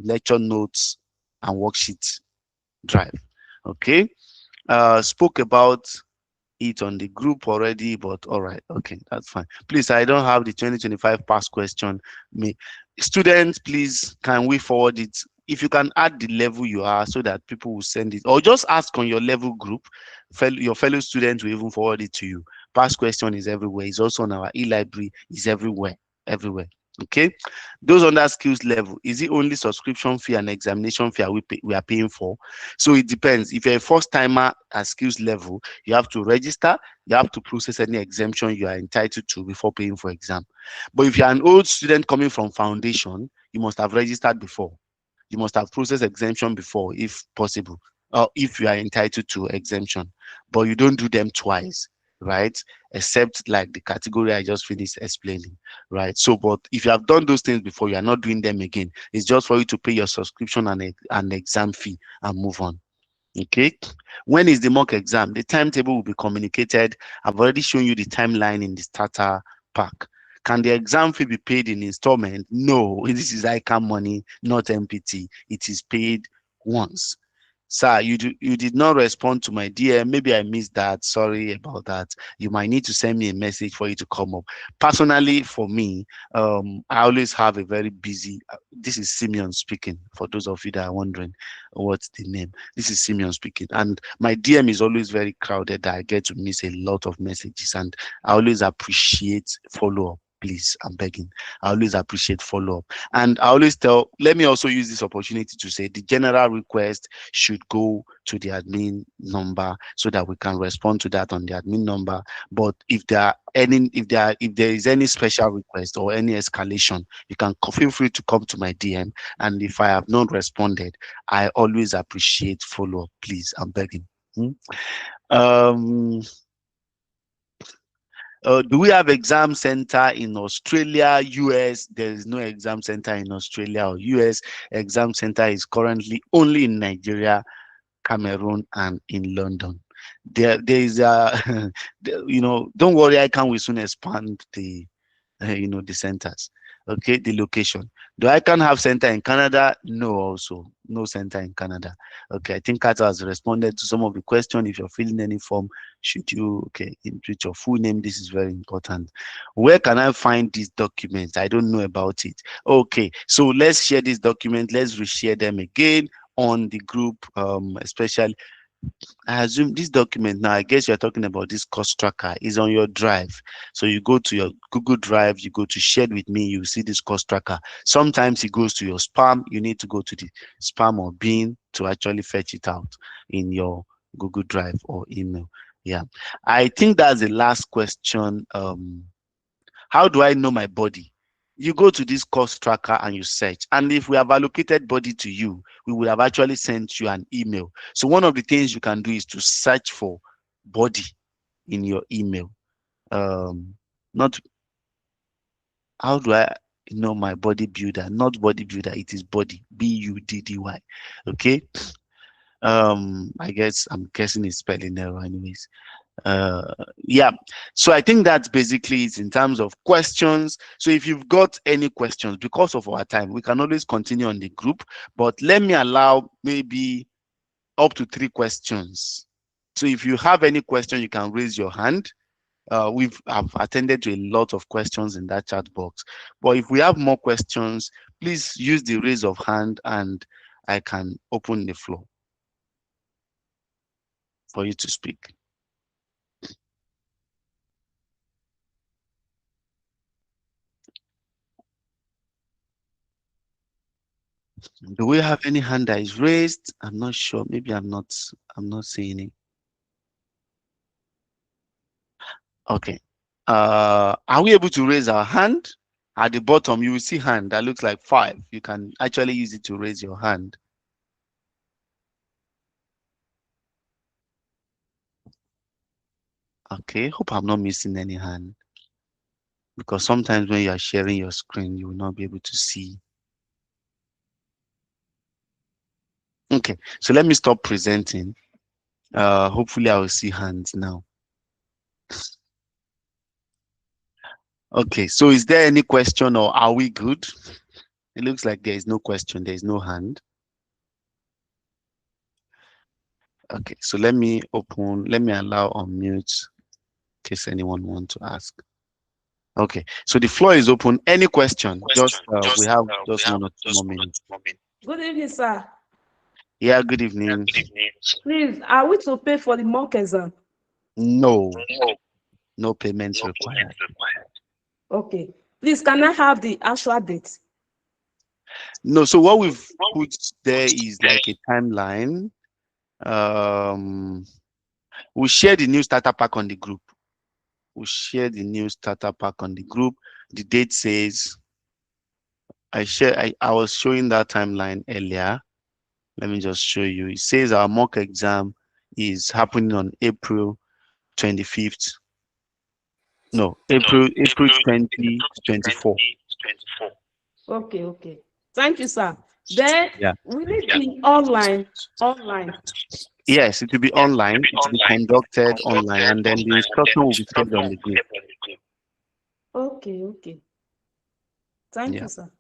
lecture notes and worksheets drive. Okay. Spoke about it on the group already, but all right, okay, that's fine. Please, I don't have the 2025 past question. Me students, please, can we forward it? If you can add the level you are, so that people will send it, or just ask on your level group. Your fellow students will even forward it to you. Past question is everywhere. It's also on our e-library. Is everywhere. Okay. Those on that skills level, is it only subscription fee and examination fee we are paying for? So it depends. If you're a first timer at skills level, you have to register, you have to process any exemption you are entitled to before paying for exam. But if you're an old student coming from foundation, you must have registered before. You must have processed exemption before, if possible, or if you are entitled to exemption. But you don't do them twice, right? Except like the category I just finished explaining, right? So, but if you have done those things before, you are not doing them again. It's just for you to pay your subscription and an exam fee and move on. Okay. When is the mock exam? The timetable will be communicated. I've already shown you the timeline in the starter pack. Can the exam fee be paid in installment? No, this is ICANN money, not MPT. It is paid once. Sir, you did not respond to my DM. Maybe I missed that. Sorry about that. You might need to send me a message for you to come up. Personally, for me, I always have a very busy. This is Simeon speaking. For those of you that are wondering what's the name, this is Simeon speaking, and my DM is always very crowded. That I get to miss a lot of messages, and I always appreciate follow up. Please, I'm begging. I always appreciate follow up, and I always tell. Let me also use this opportunity to say the general request should go to the admin number so that we can respond to that on the admin number. But if there is any special request or any escalation, you can feel free to come to my DM. And if I have not responded, I always appreciate follow up. Please, I'm begging. Um, do we have exam center in Australia, US? There is no exam center in Australia or US. Exam center is currently only in Nigeria, Cameroon, and in London. There is a, don't worry, we soon expand the the centers. Okay, the location. Do ICANN have center in Canada? No, also no center in Canada. Okay, I think Kata has responded to some of the question. If you're filling any form, should you with your full name? This is very important. Where can I find these documents? I don't know about it. Okay, so let's share this document. Let's reshare them again on the group, especially. I assume this document now, I guess you're talking about this cost tracker, is on your drive. So you go to your Google Drive, you go to shared with me, you see this cost tracker. Sometimes it goes to your spam. You need to go to the spam or bin to actually fetch it out in your Google Drive or email. Yeah, I think that's the last question. How do I know my body? You go to this course tracker and you search. And if we have allocated body to you, we would have actually sent you an email. So one of the things you can do is to search for body in your email. Not how do I know my body builder? Not bodybuilder, it is body. Buddy. Okay. I guess I'm guessing it's spelling error anyways. Yeah, so I think that's basically it in terms of questions. So if you've got any questions, because of our time, we can always continue on the group, but let me allow maybe up to 3 questions. So if you have any question, you can raise your hand. I've attended to a lot of questions in that chat box, but if we have more questions, please use the raise of hand and I can open the floor for you to speak. Do we have any hand that is raised? I'm not sure. Maybe I'm not seeing it. Okay. Are we able to raise our hand? At the bottom, you will see hand that looks like 5. You can actually use it to raise your hand. Okay, hope I'm not missing any hand. Because sometimes when you are sharing your screen, you will not be able to see. Okay, so let me stop presenting. Hopefully I will see hands now. Okay, so is there any question or are we good? It looks like there is no question, there is no hand. Okay, so let me allow unmute in case anyone wants to ask. Okay, so the floor is open. Any question? We have just 1 or 2 more minutes. Good evening, sir. Yeah, good evening. Please, are we to pay for the mock exam? No payments required. Okay. Please, can I have the actual date? No, so what we've put there is like a timeline. We'll share the new starter pack on the group. The date says, I was showing that timeline earlier. Let me just show you. It says our mock exam is happening on April 25th. No, April 2024. Okay. Thank you, sir. Then, Yeah. will it be online? Yes, it will be online. It will be conducted online, and then the instruction will be shared on the group. Okay. Thank you, sir.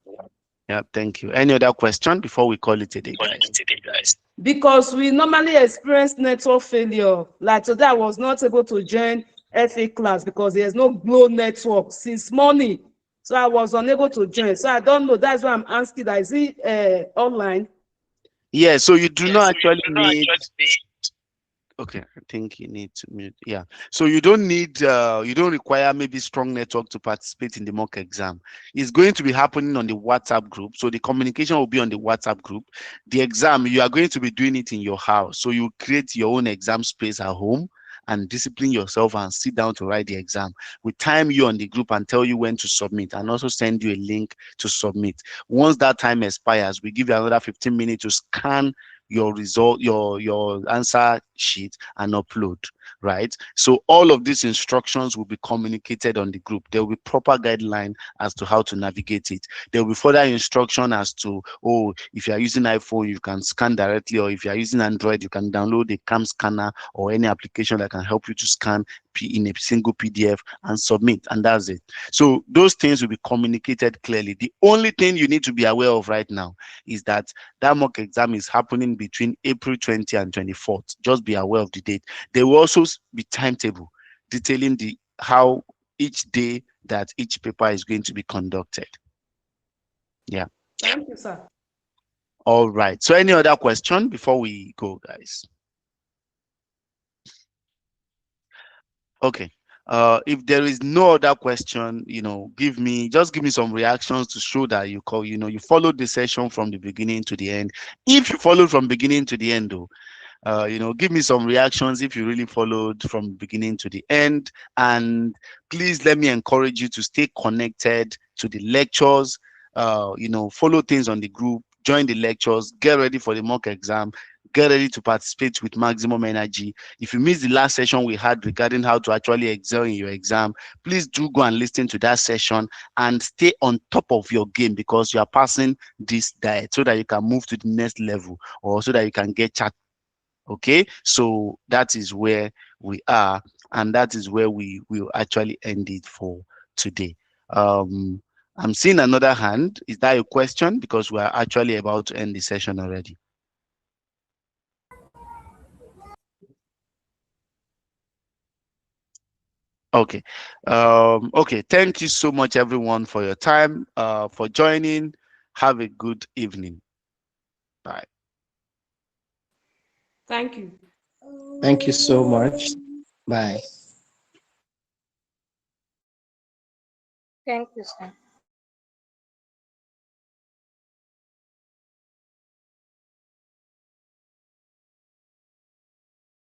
Yeah, thank you. Any other question before we call it a day, guys? Because we normally experience network failure. Like today, I was not able to join FA class because there's no Glo network since morning. So I was unable to join. So I don't know. That's why I'm asking that. Is it online? Yeah, so you do not actually need. Okay, I think you need to mute. Yeah, so you don't require maybe strong network to participate in the mock exam. It's going to be happening on the WhatsApp group, so the communication will be on the WhatsApp group. The exam, you are going to be doing it in your house, so you create your own exam space at home and discipline yourself and sit down to write the exam. We time you on the group and tell you when to submit and also send you a link to submit. Once that time expires, we give you another 15 minutes to scan your result, your answer sheet and upload, right? So all of these instructions will be communicated on the group. There will be proper guideline as to how to navigate it. There will be further instruction as to, if you are using iPhone, you can scan directly, or if you are using Android, you can download the CAM scanner or any application that can help you to scan in a single PDF and submit, and that's it. So those things will be communicated clearly. The only thing you need to be aware of right now is that mock exam is happening between April 20 and 24th. Just be aware of the date. There will also be timetable detailing how each day that each paper is going to be conducted. Yeah. Thank you, sir. All right. So any other question before we go, guys? Okay. If there is no other question, just give me some reactions to show that you followed the session from the beginning to the end. If you followed from beginning to the end, though, give me some reactions if you really followed from beginning to the end. And please let me encourage you to stay connected to the lectures. Follow things on the group, join the lectures, get ready for the mock exam, get ready to participate with maximum energy. If you missed the last session we had regarding how to actually excel in your exam, please do go and listen to that session and stay on top of your game, because you are passing this diet so that you can move to the next level, or so that you can get chat. Okay, so that is where we are, and that is where we will actually end it for today. I'm seeing another hand. Is that a question? Because we are actually about to end the session already. Okay. Okay. Thank you so much, everyone, for your time, for joining. Have a good evening. Bye. Thank you. Thank you so much. Bye. Thank you, sir.